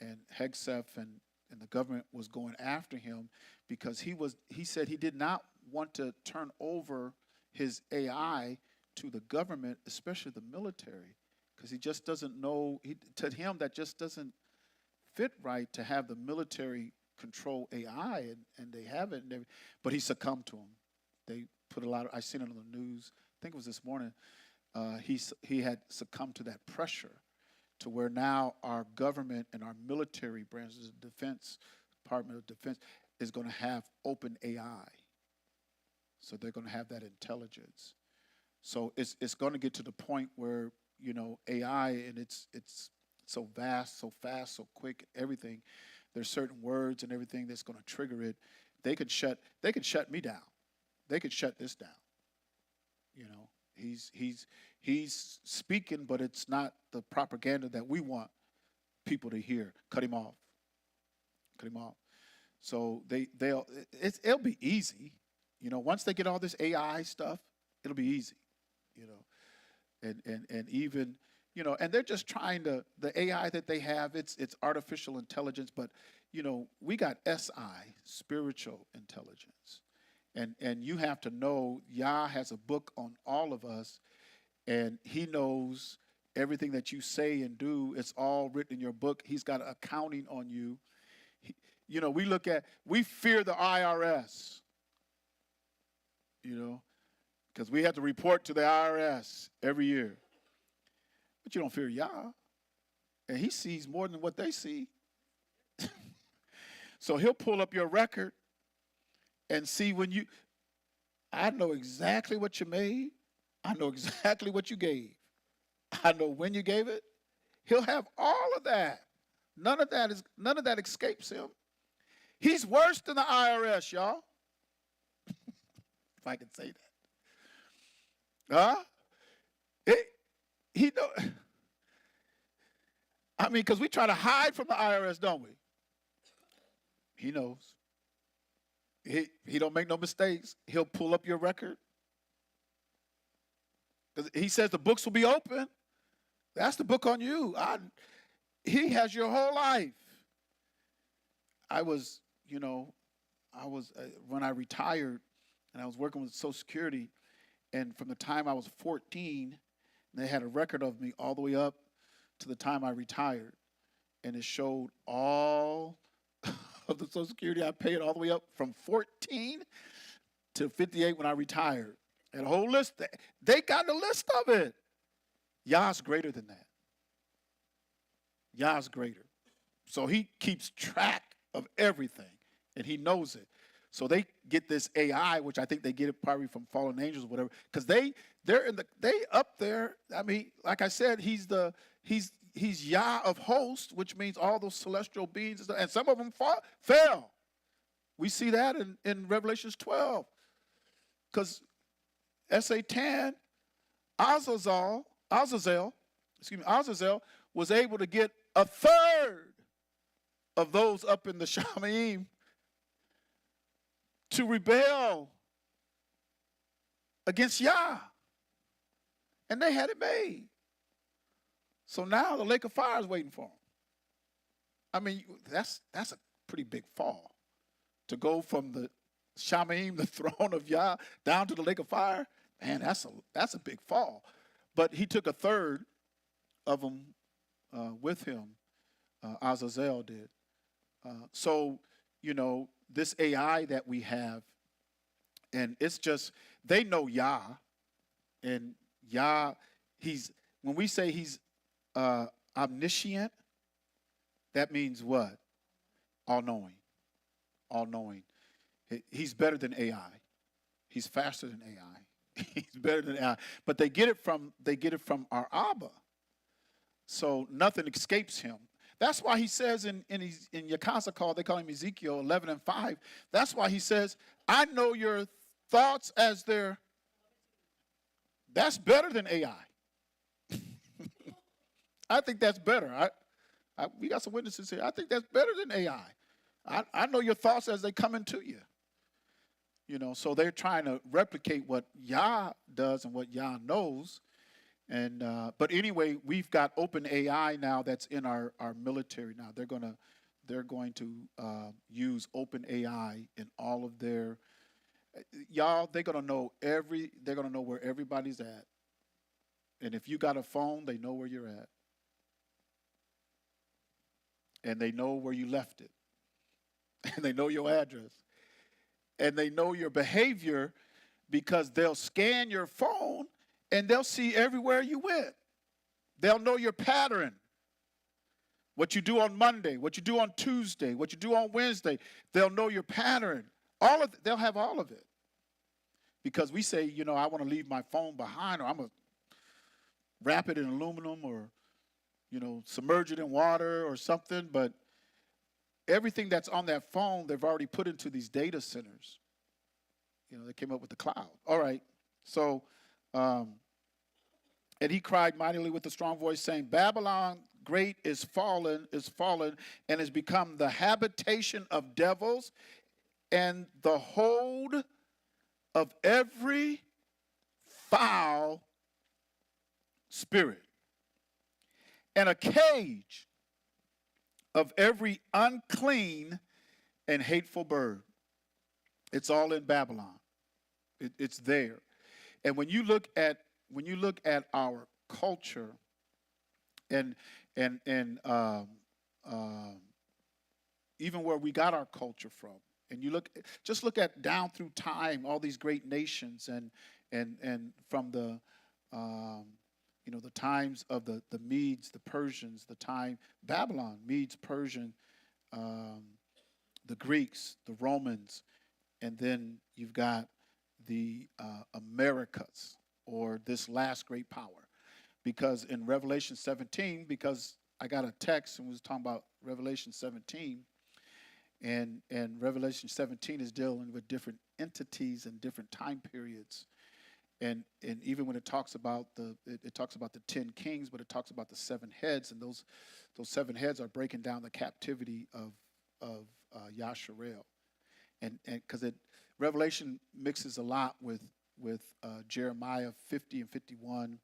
and Hegseth and the government was going after him because he said he did not want to turn over his AI to the government, especially the military, because he just doesn't know, to him that just doesn't fit right to have the military control AI, and they have it, but he succumbed to them. They put I seen it on the news, I think it was this morning, he had succumbed to that pressure, to where now our government and our military branches, the Defense, Department of Defense, is going to have open AI. So they're going to have that intelligence. So it's going to get to the point where, AI, and it's so vast, so fast, so quick, everything. There's certain words and everything that's going to trigger it. They could shut me down. They could shut this down. He's speaking, but it's not the propaganda that we want people to hear. Cut him off. So it'll be easy. Once they get all this AI stuff, it'll be easy. And even, and they're just trying the AI that they have, it's artificial intelligence, but we got SI, spiritual intelligence. And you have to know Yah has a book on all of us, and he knows everything that you say and do. It's all written in your book. He's got accounting on you. We fear the IRS, because we have to report to the IRS every year. But you don't fear Yah. And he sees more than what they see. So he'll pull up your record and see when you, I know exactly what you made. I know exactly what you gave. I know when you gave it. He'll have all of that. None of that escapes him. He's worse than the IRS, y'all. If I can say that. Huh? He know. I mean, because we try to hide from the IRS, don't we? He knows. He don't make no mistakes. He'll pull up your record. He says the books will be open. That's the book on you. He has your whole life. I was when I retired, and I was working with Social Security, and from the time I was 14, they had a record of me all the way up to the time I retired, and it showed all of the Social Security I paid all the way up from 14 to 58 when I retired. And a whole list. They got a list of it. Yah's greater than that. Yah's greater. So he keeps track of everything, and he knows it. So they get this AI, which I think they get it probably from fallen angels or whatever, because they up there. I mean, like I said, he's Yah of hosts, which means all those celestial beings, and some of them fell. We see that in Revelations 12, because Satan, Azazel was able to get a third of those up in the Shamayim to rebel against Yah. And they had it made. So now the lake of fire is waiting for them. I mean, that's a pretty big fall. To go from the Shamayim, the throne of Yah, down to the lake of fire, man, that's a big fall. But he took a third of them with him. Azazel did. So, this AI that we have, and it's just, they know Yah, and Yah, when we say he's omniscient, that means what? All-knowing. All-knowing. He's better than AI. He's faster than AI. He's better than AI. But they get it from our Abba. So nothing escapes him. That's why he says in Yakasa call, they call him Ezekiel 11:5. That's why he says, I know your thoughts as they're. That's better than AI. I think that's better. We got some witnesses here. I think that's better than AI. I know your thoughts as they come into you. So they're trying to replicate what Yah does and what Yah knows. And but anyway, we've got open AI now that's in our military now. They're going to use open AI in all of their y'all. They're gonna know where everybody's at. And if you got a phone, they know where you're at. And they know where you left it. And they know your address. And they know your behavior because they'll scan your phone and they'll see everywhere you went. They'll know your pattern. What you do on Monday, what you do on Tuesday, what you do on Wednesday. They'll know your pattern. They'll have all of it. Because we say, I want to leave my phone behind, or I'm going to wrap it in aluminum, or, submerge it in water or something. But everything that's on that phone, they've already put into these data centers. They came up with the cloud. All right. So, and he cried mightily with a strong voice, saying, Babylon great is fallen, and has become the habitation of devils and the hold of every foul spirit, and a cage of every unclean and hateful bird. It's all in Babylon. It's there. And when you look at our culture, and even where we got our culture from, and just look at down through time, all these great nations, and from the the times of the Medes, the Persians, the time Babylon, Medes, Persian, the Greeks, the Romans, and then you've got the Americas, or this last great power. Because in Revelation 17, because I got a text and was talking about Revelation 17, and Revelation 17 is dealing with different entities and different time periods. And even when it talks about it talks about the 10 kings, but it talks about the 7 heads, and those 7 heads are breaking down the captivity of Yasharel. And because Revelation mixes a lot with Jeremiah 50 and 51,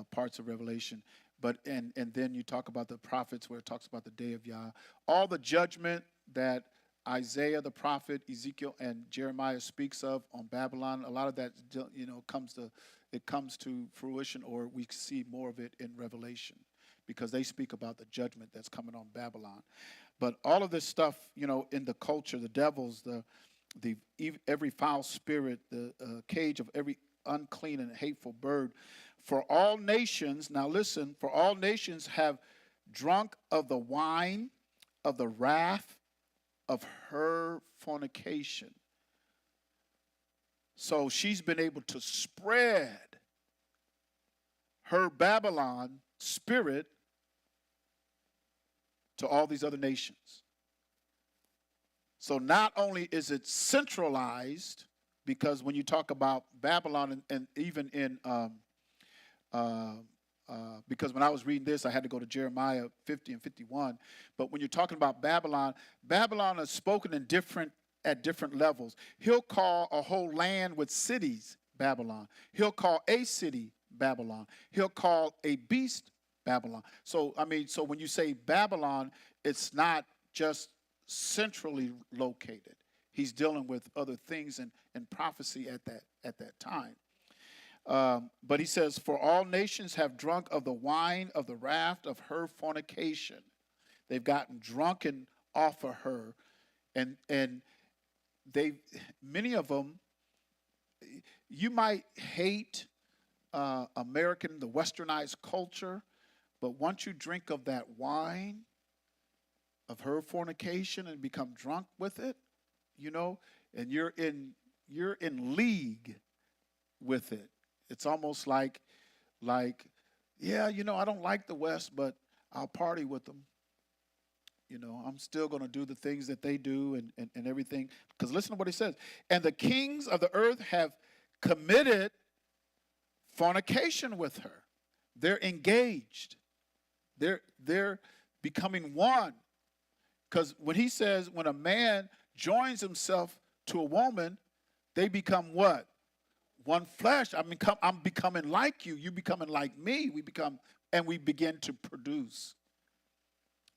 parts of Revelation, but and then you talk about the prophets where it talks about the day of Yah, all the judgment that Isaiah the prophet, Ezekiel, and Jeremiah speaks of on Babylon. A lot of that, comes to fruition, or we see more of it in Revelation, because they speak about the judgment that's coming on Babylon. But all of this stuff, in the culture, the devils, every foul spirit, the cage of every unclean and hateful bird, for all nations, now listen, for all nations have drunk of the wine of the wrath of her fornication. So she's been able to spread her Babylon spirit to all these other nations. So not only is it centralized, because when you talk about Babylon, and even in because when I was reading this, I had to go to Jeremiah 50 and 51. But when you're talking about Babylon, Babylon is spoken at different levels. He'll call a whole land with cities Babylon. He'll call a city Babylon. He'll call a beast Babylon. So when you say Babylon, it's not just centrally located. He's dealing with other things and prophecy at that time. But he says, for all nations have drunk of the wine of the wrath of her fornication. They've gotten drunken off of her. And many of them, you might hate the westernized culture, but once you drink of that wine of her fornication and become drunk with it, and you're in league with it. It's almost like, yeah, I don't like the West, but I'll party with them. I'm still going to do the things that they do and everything. Because listen to what he says. And the kings of the earth have committed fornication with her. They're engaged. They're becoming one. Because when he says, when a man joins himself to a woman, they become what? One flesh. I'm becoming like you. You becoming like me. We begin to produce.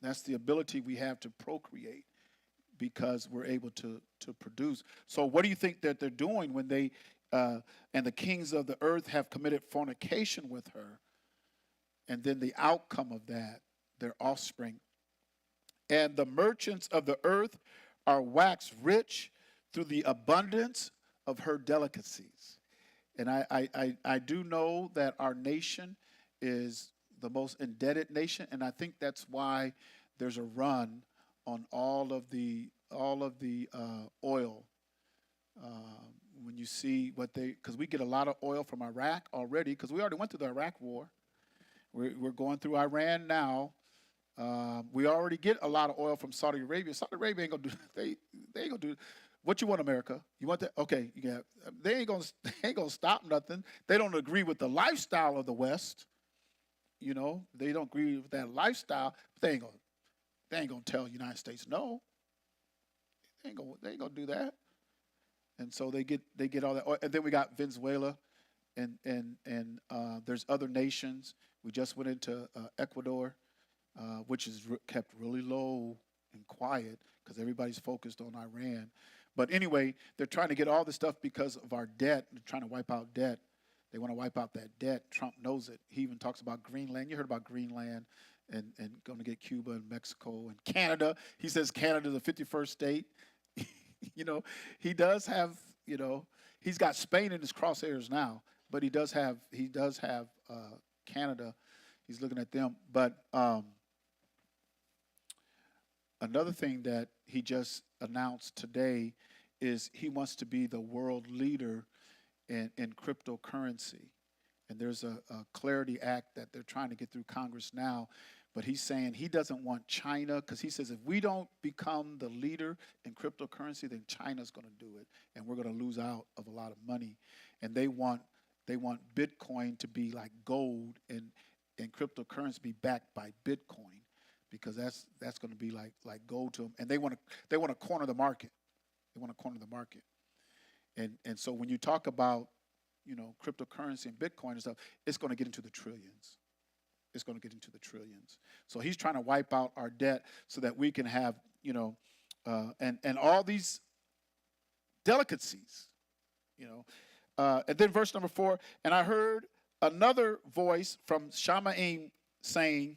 That's the ability we have to procreate, because we're able to produce. So what do you think that they're doing when they and the kings of the earth have committed fornication with her? And then the outcome of that, their offspring. And the merchants of the earth are waxed rich through the abundance of her delicacies. And I do know that our nation is the most indebted nation, and I think that's why there's a run on all of the oil. When you see because we get a lot of oil from Iraq already, because we already went through the Iraq war. We're going through Iran now. We already get a lot of oil from Saudi Arabia. Saudi Arabia ain't gonna do they ain't gonna do. What you want, America? You want that? Okay, they ain't gonna stop nothing. They don't agree with the lifestyle of the West. They don't agree with that lifestyle. But they ain't gonna tell the United States no. They ain't gonna do that. And so they get all that oil. And then we got Venezuela, and there's other nations. We just went into Ecuador, which is kept really low and quiet because everybody's focused on Iran. But anyway, they're trying to get all this stuff because of our debt. They're trying to wipe out debt. They want to wipe out that debt. Trump knows it. He even talks about Greenland. You heard about Greenland and going to get Cuba and Mexico and Canada. He says Canada's the 51st state. He does have, he's got Spain in his crosshairs now, but he does have Canada. He's looking at them. But another thing that he just announced today is he wants to be the world leader in cryptocurrency. And there's a Clarity Act that they're trying to get through Congress now. But he's saying he doesn't want China, because he says if we don't become the leader in cryptocurrency, then China's going to do it, and we're going to lose out of a lot of money. And they want Bitcoin to be like gold, and cryptocurrency be backed by Bitcoin, because that's going to be like gold to them. And they want to corner the market. They want to corner the market. And so when you talk about, cryptocurrency and Bitcoin and stuff, it's going to get into the trillions. It's going to get into the trillions. So he's trying to wipe out our debt so that we can have, and all these delicacies, And then verse number 4, and I heard another voice from Shamaim saying,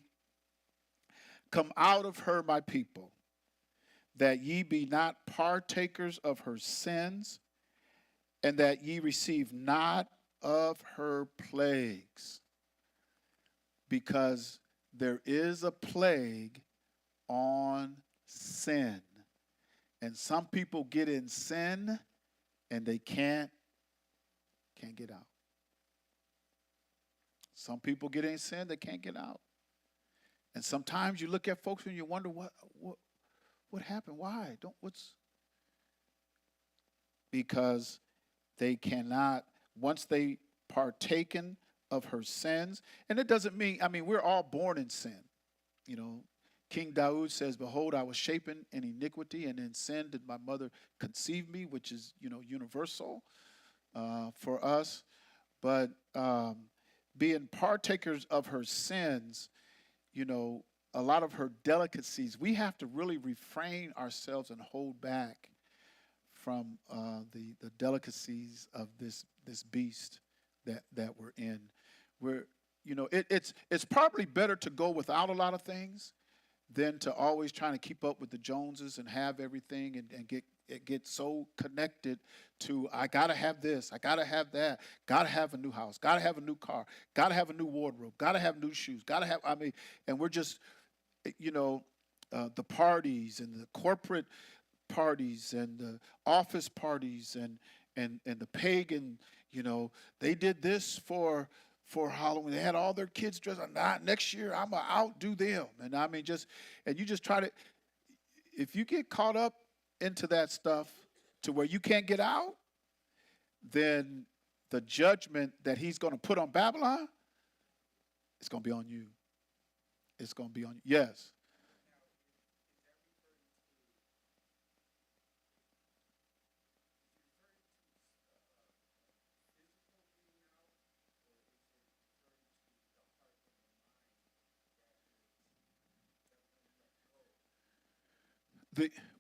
come out of her, my people, that ye be not partakers of her sins, and that ye receive not of her plagues. Because there is a plague on sin. And some people get in sin and they can't get out. Some people get in sin, they can't get out. And sometimes you look at folks and you wonder what happened? Why? Because they cannot, once they partaken of her sins. And it doesn't mean, we're all born in sin. King Daud says, behold, I was shapen in iniquity, and in sin did my mother conceive me, which is, universal for us. But being partakers of her sins, a lot of her delicacies, we have to really refrain ourselves and hold back from the delicacies of this beast that we're in. It's probably better to go without a lot of things than to always trying to keep up with the Joneses and have everything and get so connected to, I gotta have this, I gotta have that, gotta have a new house, gotta have a new car, gotta have a new wardrobe, gotta have new shoes, gotta have, and we're just, the parties and the corporate parties and the office parties and the pagan, they did this for Halloween. They had all their kids dressed. Next year I'm gonna outdo them. And and you just try to, if you get caught up into that stuff to where you can't get out, then the judgment that he's gonna put on Babylon, it's gonna be on you. It's gonna be on you. Yes.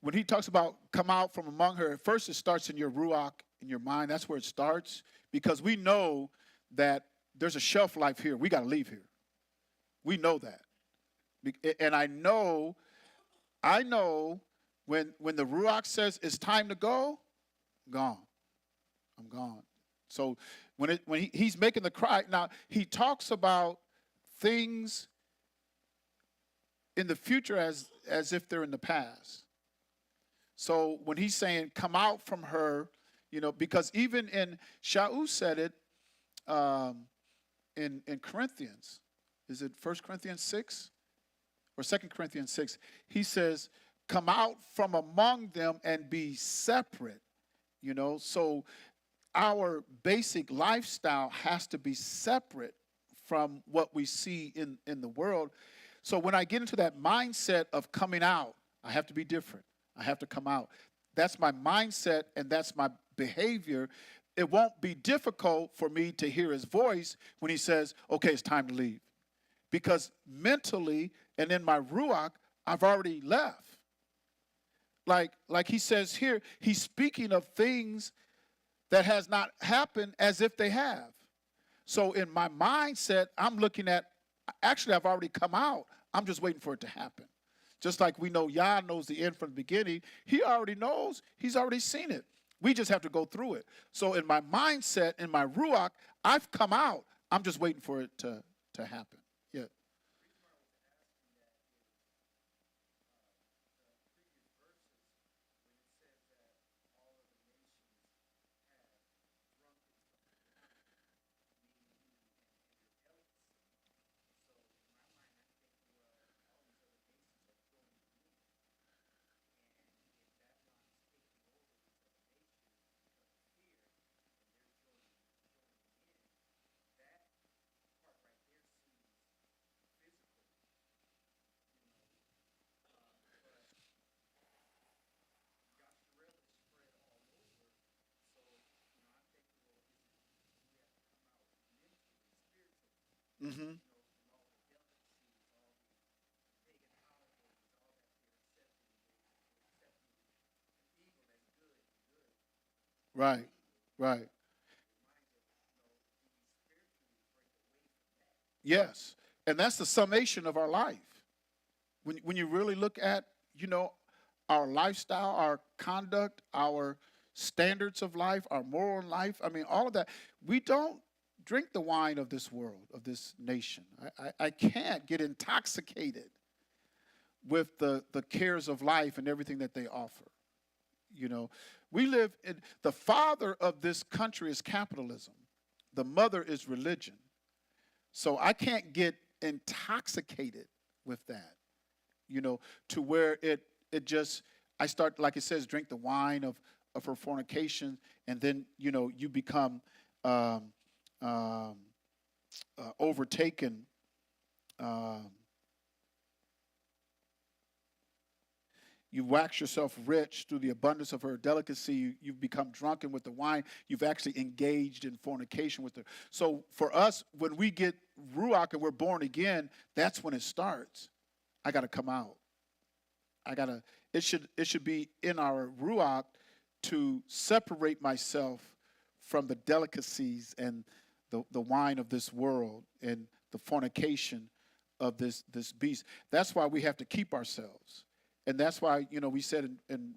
When he talks about come out from among her, at first it starts in your ruach, in your mind. That's where it starts, because we know that there's a shelf life here. We got to leave here. We know that. And I know when the ruach says it's time to go, gone. I'm gone. So when he's making the cry, now he talks about things in the future as if they're in the past. So when he's saying, come out from her, because even in, Shaul said it in Corinthians. Is it 1 Corinthians 6 or 2 Corinthians 6? He says, come out from among them and be separate. So our basic lifestyle has to be separate from what we see in the world. So when I get into that mindset of coming out, I have to be different. I have to come out. That's my mindset and that's my behavior. It won't be difficult for me to hear his voice when he says, okay, it's time to leave. Because mentally and in my ruach, I've already left. Like he says here, he's speaking of things that has not happened as if they have. So in my mindset, I'm looking at, actually I've already come out. I'm just waiting for it to happen. Just like we know Yah knows the end from the beginning, he already knows, he's already seen it. We just have to go through it. So in my mindset, in my ruach, I've come out. I'm just waiting for it to happen. Yeah. Mm-hmm. Right. Right. Yes. And that's the summation of our life. When you really look at, you know, our lifestyle, our conduct, our standards of life, our moral life, I mean, all of that, we don't drink the wine of this world, of this nation. I can't get intoxicated with the cares of life and everything that they offer. You know, we live in the father of this country is capitalism. The mother is religion. So I can't get intoxicated with that, you know, to where it just I start, like it says, drink the wine of her fornication, and then, you know, you become um, um, overtaken. Um, you wax yourself rich through the abundance of her delicacy. You've become drunken with the wine. You've actually engaged in fornication with her. So for us, when we get Ruach and we're born again, that's when it starts. I got to come out. I gotta. It should be in our ruach to separate myself from the delicacies and the wine of this world and the fornication of this beast. That's why we have to keep ourselves, and that's why, you know, we said in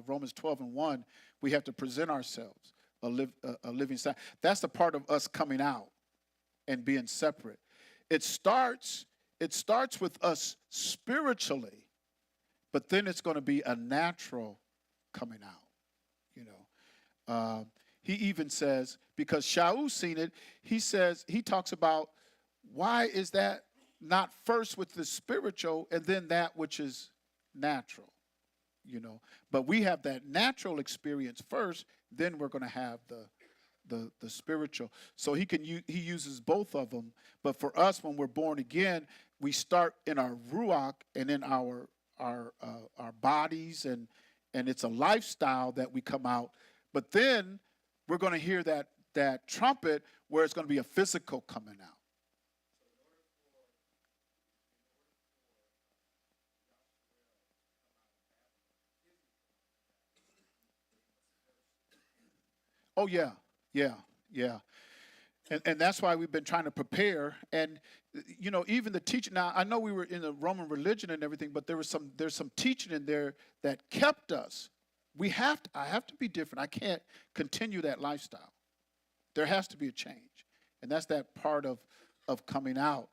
Romans 12:1 we have to present ourselves a living sacrifice. That's the part of us coming out and being separate. It starts. It starts with us spiritually, but then it's going to be a natural coming out, you know. He even says, because Shaul seen it, he says, he talks about, why is that not first with the spiritual and then that which is natural, you know. But we have that natural experience first, then we're going to have the spiritual. So he uses both of them. But for us, when we're born again, we start in our ruach and in our bodies, and it's a lifestyle that we come out. But then we're going to hear that trumpet where it's going to be a physical coming out. Oh yeah, yeah, yeah. And that's why we've been trying to prepare. And you know, even the teaching. Now I know we were in the Roman religion and everything, but there's some teaching in there that kept us. I have to be different. I can't continue that lifestyle. There has to be a change, and that's that part of coming out,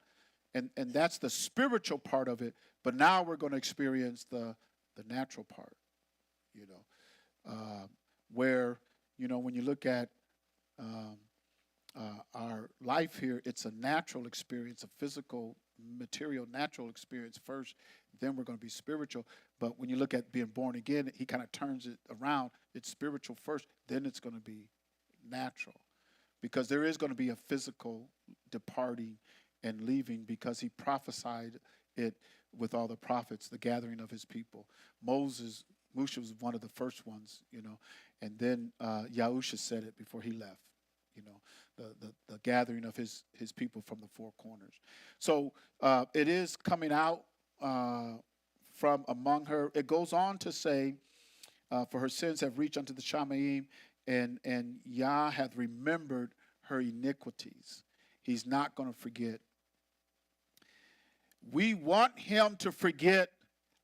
and that's the spiritual part of it. But now we're going to experience the natural part. You know, where, you know, when you look at um, our life here, it's a natural experience, a physical, material, natural experience first. Then we're going to be spiritual. But when you look at being born again, he kind of turns it around. It's spiritual first, then it's going to be natural, because there is going to be a physical departing and leaving, because he prophesied it with all the prophets, the gathering of his people. Moses was one of the first ones, you know, and then Yahusha said it before he left, you know, the gathering of his people from the four corners. So it is coming out from among her. It goes on to say, for her sins have reached unto the Shamaim, and Yah hath remembered her iniquities. He's not going to forget. We want him to forget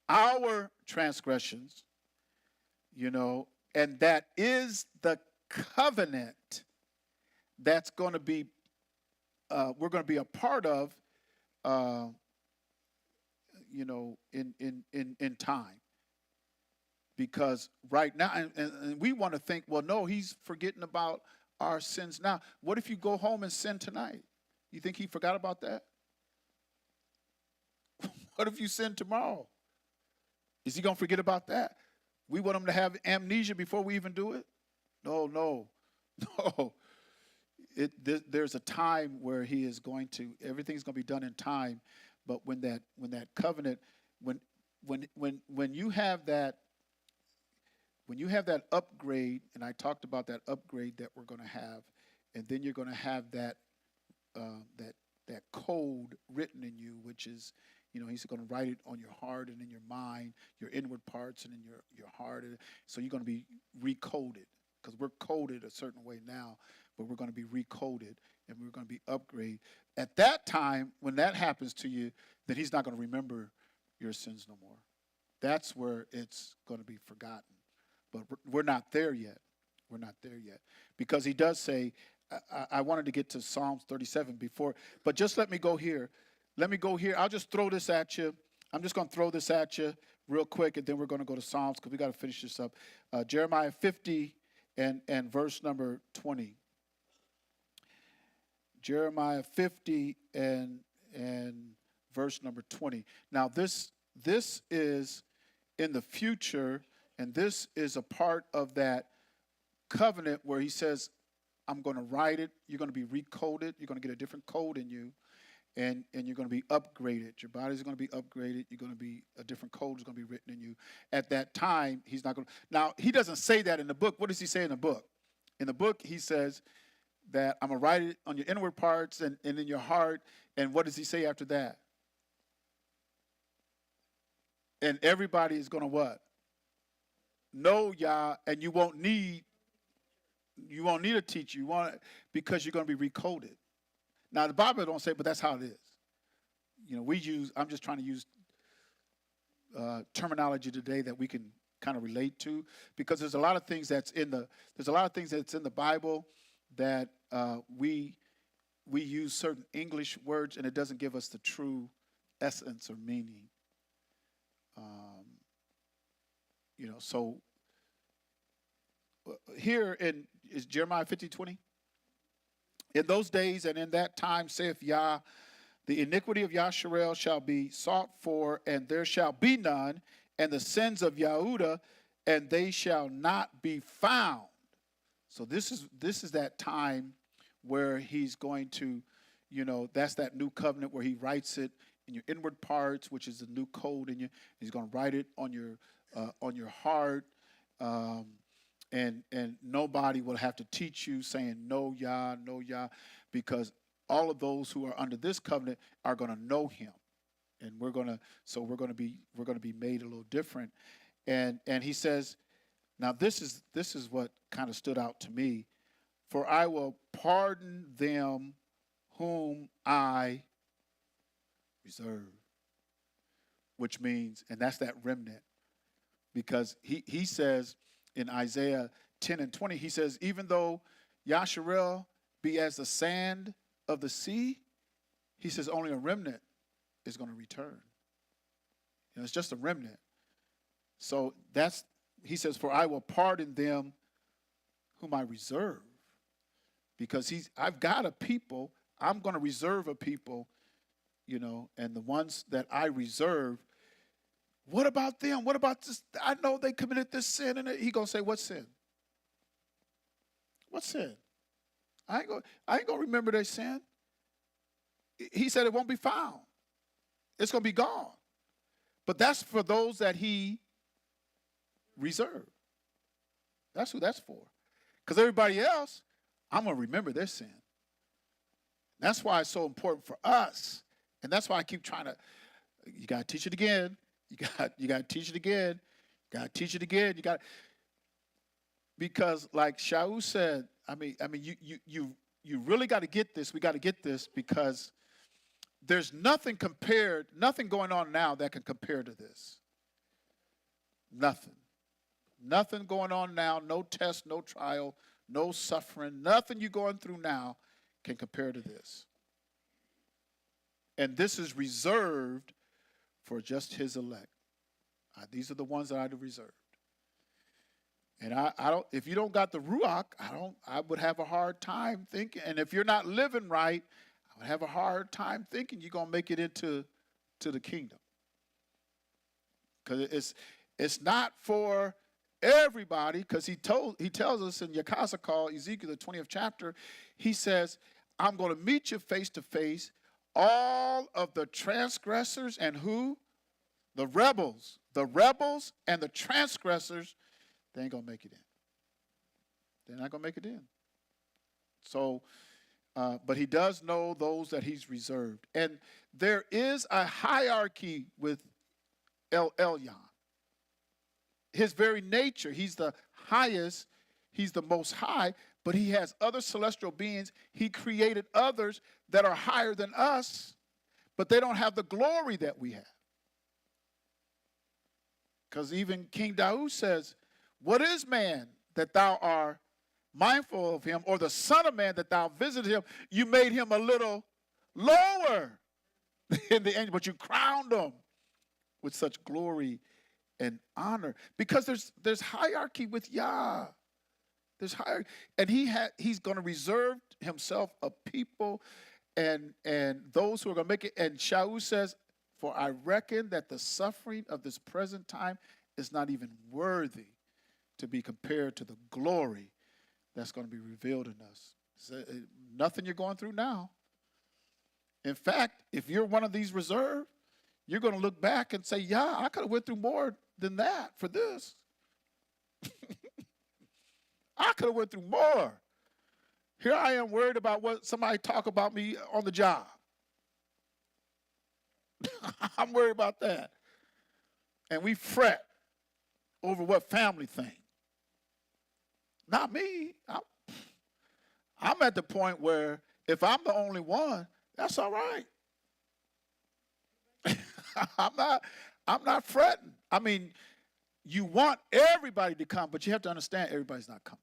our transgressions, you know, and that is the covenant that's going to be, we're going to be a part of, uh, you know, in time. Because right now, and we want to think, well, no, he's forgetting about our sins now. What if you go home and sin tonight? You think he forgot about that? What if you sin tomorrow? Is he going to forget about that? We want him to have amnesia before we even do it? No, no, no. There's a time where he is going to, everything's going to be done in time. But when that covenant, when you have that, when you have that upgrade, and I talked about that upgrade that we're going to have, and then you're going to have that that code written in you, which is, he's going to write it on your heart and in your mind, your inward parts and in your heart. So you're going to be recoded, because we're coded a certain way now, but we're going to be recoded and we're going to be upgraded. At that time, when that happens to you, then he's not going to remember your sins no more. That's where it's going to be forgotten. But we're not there yet. We're not there yet. Because he does say, I wanted to get to Psalms 37 before, but just let me go here. Let me go here. I'll just throw this at you. I'm just going to throw this at you real quick, and then we're going to go to Psalms because we got to finish this up. Jeremiah 50 and verse number 20. Jeremiah 50 and verse number 20. Now, this is in the future, and this is a part of that covenant where he says, I'm going to write it. You're going to be recoded. You're going to get a different code in you, and you're going to be upgraded. Your body's going to be upgraded. You're going to be, a different code is going to be written in you. At that time, he's not going to. Now, he doesn't say that in the book. What does he say in the book? In the book, he says that I'm going to write it on your inward parts and in your heart. And what does he say after that? And everybody is going to what? Know Yah, and you won't need a teacher. Because you're going to be recoded. Now, the Bible don't say, but that's how it is. I'm just trying to use terminology today that we can kind of relate to, because there's a lot of things that's in the Bible that we use certain English words, and it doesn't give us the true essence or meaning. So here is Jeremiah 50:20. In those days and in that time, saith Yah, the iniquity of Yasharel shall be sought for, and there shall be none, and the sins of Yehuda, and they shall not be found. So this is that time where he's going to, that's that new covenant where he writes it in your inward parts, which is the new code in you. He's going to write it on your heart. And nobody will have to teach you saying, no Yah, because all of those who are under this covenant are going to know him. And we're going to be made a little different. And he says, now this is what kind of stood out to me. For I will pardon them whom I reserve. Which means, and that's that remnant. Because he says in Isaiah 10 and 20, he says, even though Yasharel be as the sand of the sea, he says only a remnant is going to return. It's just a remnant. So he says, for I will pardon them whom I reserve. Because I've got a people, I'm going to reserve a people, and the ones that I reserve, what about them? What about this? I know they committed this sin, and he going to say, what sin? What sin? I ain't going to remember their sin. He said it won't be found. It's going to be gone. But that's for those that he reserved. That's who that's for. Because everybody else, I'm going to remember their sin. That's why it's so important for us. And that's why I keep trying to, you got to teach it again. You got to teach it again. You got to teach it again. Because like Shaul said, you really got to get this. We got to get this, because there's nothing going on now that can compare to this. Nothing. Nothing going on now, no test, no trial, no suffering, nothing you're going through now can compare to this. And this is reserved for just his elect. These are the ones that I reserved. And I don't. If you don't got the Ruach, I would have a hard time thinking. And if you're not living right, I would have a hard time thinking you're gonna make it into the kingdom. Because it's not for everybody. Because he tells us in Yakasakal, Ezekiel the 20th chapter, he says, I'm going to meet you face to face, all of the transgressors and who? The rebels and the transgressors, they ain't going to make it in. They're not going to make it in. So But he does know those that he's reserved. And there is a hierarchy with El Elyon. His very nature, he's the highest, he's the most high, but he has other celestial beings. He created others that are higher than us, but they don't have the glory that we have. Because even King Daud says, what is man that thou art mindful of him, or the son of man that thou visited him? You made him a little lower than the angel, but you crowned him with such glory and honor. Because there's hierarchy with Yah. There's hierarchy. And he's going to reserve himself a people and those who are going to make it. And Shaul says, for I reckon that the suffering of this present time is not even worthy to be compared to the glory that's going to be revealed in us. So, nothing you're going through now. In fact, if you're one of these reserved, you're going to look back and say, yeah, I could have went through more than that for this. I could have went through more. Here I am worried about what somebody talk about me on the job. I'm worried about that. And we fret over what family think. Not me. I'm at the point where if I'm the only one, that's all right. I'm not fretting. I mean, you want everybody to come, but you have to understand everybody's not coming.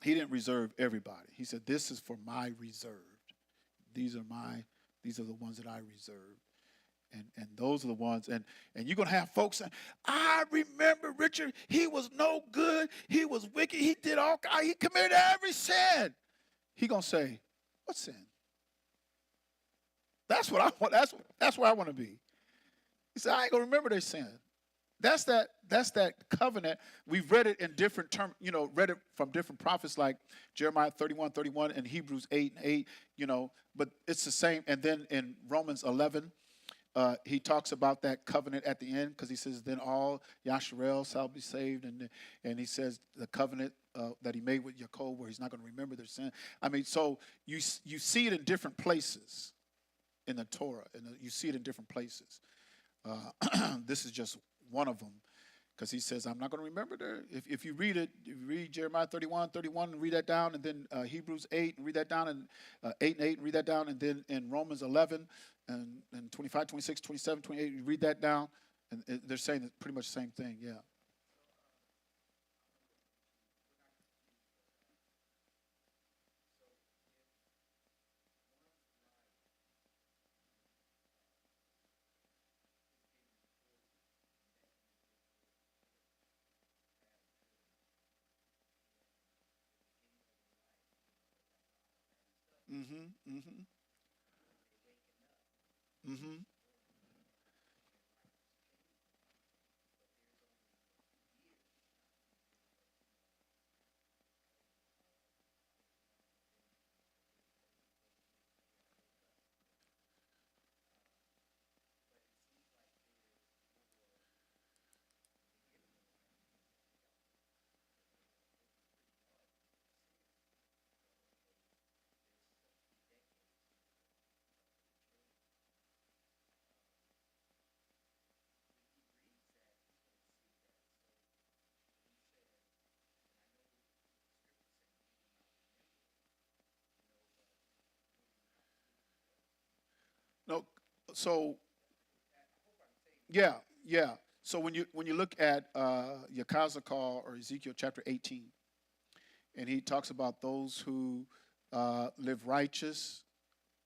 He didn't reserve everybody. He said, this is for my reserved. These are the ones that I reserved. And those are the ones, and you're going to have folks saying, I remember Richard, he was no good, he was wicked, he did he committed every sin. He going to say, what sin? That's what I want. That's where I want to be. He said, I ain't going to remember their sin. That's that covenant. We've read it in different terms, read it from different prophets like Jeremiah 31:31 and Hebrews 8:8, but it's the same. And then in Romans 11, he talks about that covenant at the end because he says, then all Yasharel shall be saved. And he says the covenant that he made with Jacob where he's not going to remember their sin. I mean, so you see it in different places in the Torah, and you see it in different places. This is just one of them, because he says, I'm not going to remember there. If you read it, you read Jeremiah 31:31 and read that down, and then Hebrews 8 and read that down, and 8:8 and read that down, and then in Romans 11 and 25, 26, 27, 28, you read that down, and they're saying pretty much the same thing, yeah. Mm-hmm, mm-hmm, mm-hmm. No, so yeah, yeah. So when you look at Yakazakal or Ezekiel chapter 18, and he talks about those who live righteous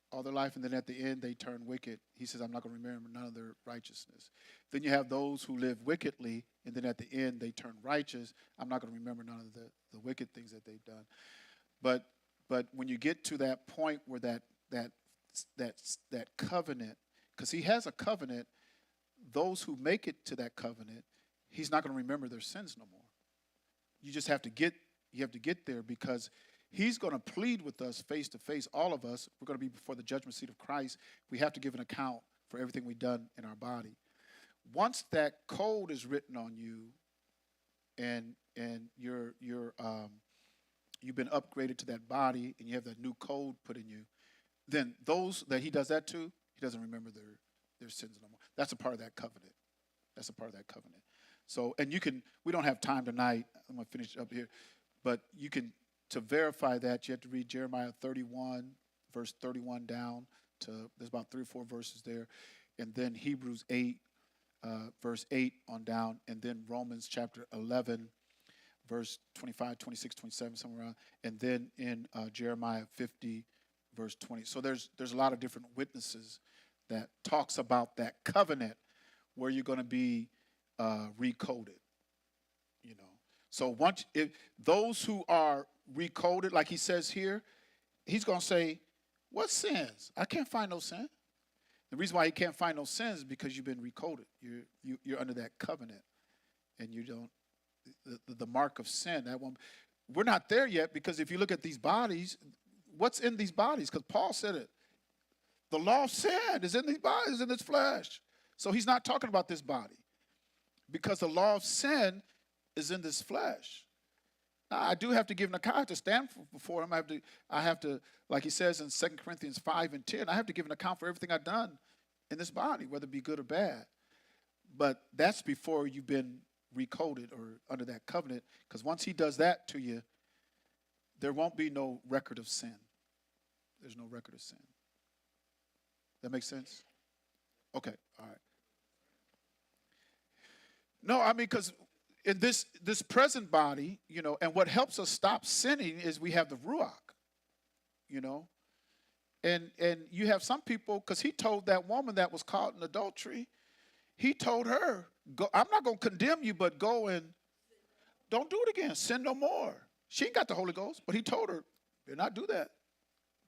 all their life, and then at the end they turn wicked. He says, I'm not going to remember none of their righteousness. Then you have those who live wickedly, and then at the end they turn righteous. I'm not going to remember none of the wicked things that they've done. But when you get to that point where that covenant, because he has a covenant, those who make it to that covenant, he's not going to remember their sins no more. You just have to get there, because he's going to plead with us face to face, all of us. We're going to be before the judgment seat of Christ. We have to give an account for everything we've done in our body. Once that code is written on you, and you've been upgraded to that body, and you have that new code put in you, then those that he does that to, he doesn't remember their sins no more. That's a part of that covenant. That's a part of that covenant. So, and we don't have time tonight. I'm going to finish up here. But you can, to verify that, you have to read Jeremiah 31, verse 31 down to, there's about 3 or 4 verses there. And then Hebrews 8, verse 8 on down. And then Romans chapter 11, verse 25, 26, 27, somewhere around. And then in Jeremiah 50, verse 20. So there's a lot of different witnesses that talks about that covenant where you're going to be recoded, you know. So once those who are recoded, like he says here, he's going to say, what sins? I can't find no sin. The reason why he can't find no sins is because you've been recoded. You're under that covenant, and you don't, the mark of sin, that one, we're not there yet, because if you look at these bodies, what's in these bodies? Because Paul said it. The law of sin is in these bodies, in this flesh. So he's not talking about this body, because the law of sin is in this flesh. Now, I do have to give an account to stand before him. I have to, like he says in 2 Corinthians 5 and 10, I have to give an account for everything I've done in this body, whether it be good or bad. But that's before you've been recoded or under that covenant, because once he does that to you, there won't be no record of sin. There's no record of sin. That makes sense? Okay, all right. No, I mean, because in this present body, you know, and what helps us stop sinning is we have the Ruach, you know. And you have some people, because he told that woman that was caught in adultery, he told her, "Go. I'm not going to condemn you, but go and don't do it again. Sin no more." She ain't got the Holy Ghost, but he told her, "Do not do that."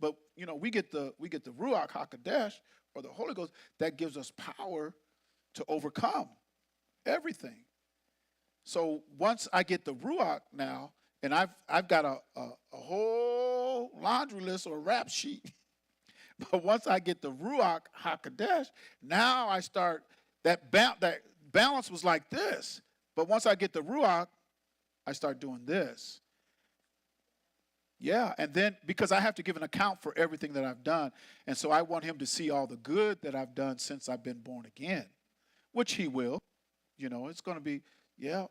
But, you know, we get the Ruach HaKodesh, or the Holy Ghost, that gives us power to overcome everything. So once I get the Ruach now, and I've got a whole laundry list or a rap sheet, but once I get the Ruach HaKodesh, now I start, that balance was like this. But once I get the Ruach, I start doing this. Yeah, and then because I have to give an account for everything that I've done. And so I want him to see all the good that I've done since I've been born again, which he will. You know, it's going to be, yeah,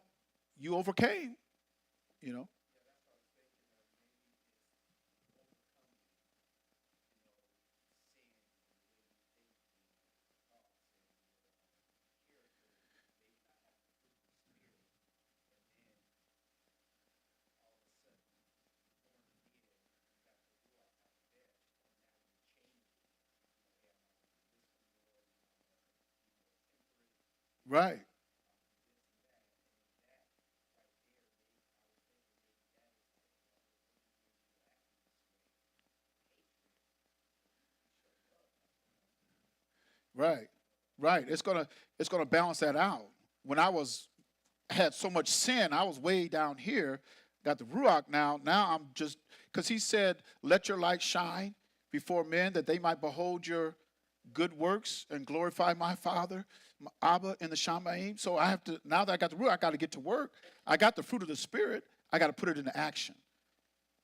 you overcame, you know. Right. Right. Right. It's gonna balance that out. When I had so much sin, I was way down here. Got the Ruach now. Now I'm just, because he said, "Let your light shine before men, that they might behold your good works and glorify my Father, my Abba in the Shamayim." So I have to, now that I got the Ruach, I got to get to work. I got the fruit of the Spirit. I got to put it into action.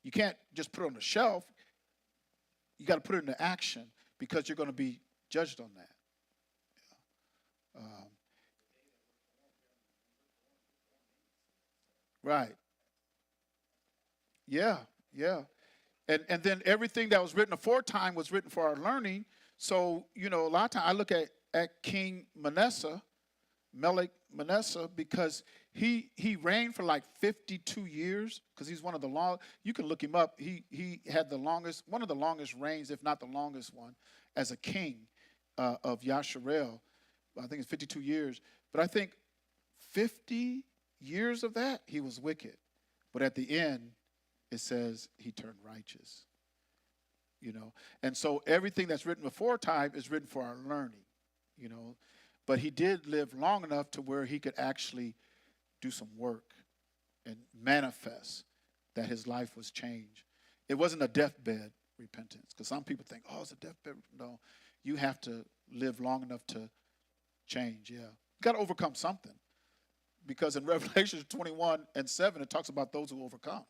You can't just put it on the shelf. You got to put it into action, because you're going to be judged on that. Right. Yeah, yeah. And then everything that was written aforetime was written for our learning. So, you know, a lot of times I look at King Melech Manasseh, because he reigned for like 52 years, because he's one of the long, you can look him up. He had one of the longest reigns, if not the longest one, as a king of Yasharel. I think it's 52 years. But I think 50 years of that, he was wicked. But at the end, it says he turned righteous. You know, and so everything that's written before time is written for our learning, you know. But he did live long enough to where he could actually do some work and manifest that his life was changed. It wasn't a deathbed repentance, because some people think, oh, it's a deathbed. No, you have to live long enough to change, yeah. You got to overcome something, because in Revelation 21 and 7, it talks about those who overcome.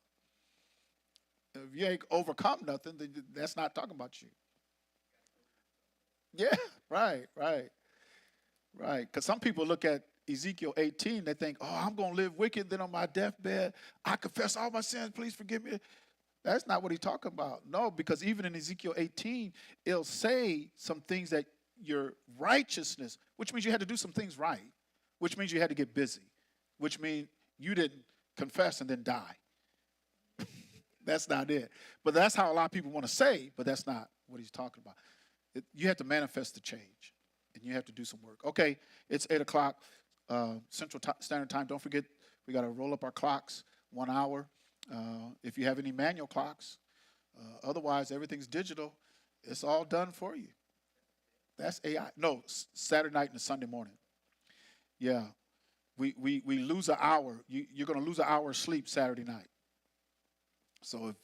If you ain't overcome nothing, then that's not talking about you. Yeah, right, right, right. Because some people look at Ezekiel 18, they think, oh, I'm going to live wicked. Then on my deathbed, I confess all my sins. Please forgive me. That's not what he's talking about. No, because even in Ezekiel 18, it'll say some things that your righteousness, which means you had to do some things right, which means you had to get busy, which means you didn't confess and then die. That's not it. But that's how a lot of people want to say, but that's not what he's talking about. You have to manifest the change, and you have to do some work. Okay, it's 8 o'clock Central Standard Time. Don't forget, we got to roll up our clocks 1 hour. If you have any manual clocks, otherwise everything's digital. It's all done for you. That's AI. No, Saturday night and Sunday morning. Yeah, we lose an hour. You're going to lose an hour of sleep Saturday night. So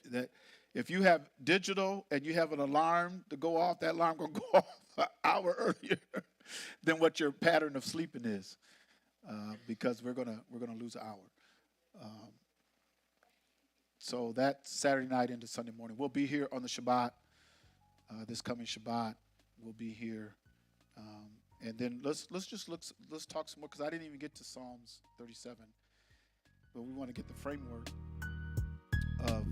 if you have digital and you have an alarm to go off, that alarm going to go off an hour earlier than what your pattern of sleeping is, because we're gonna lose an hour. So that's Saturday night into Sunday morning. We'll be here on the Shabbat. This coming Shabbat, we'll be here, and then let's talk some more, because I didn't even get to Psalms 37, but we want to get the framework of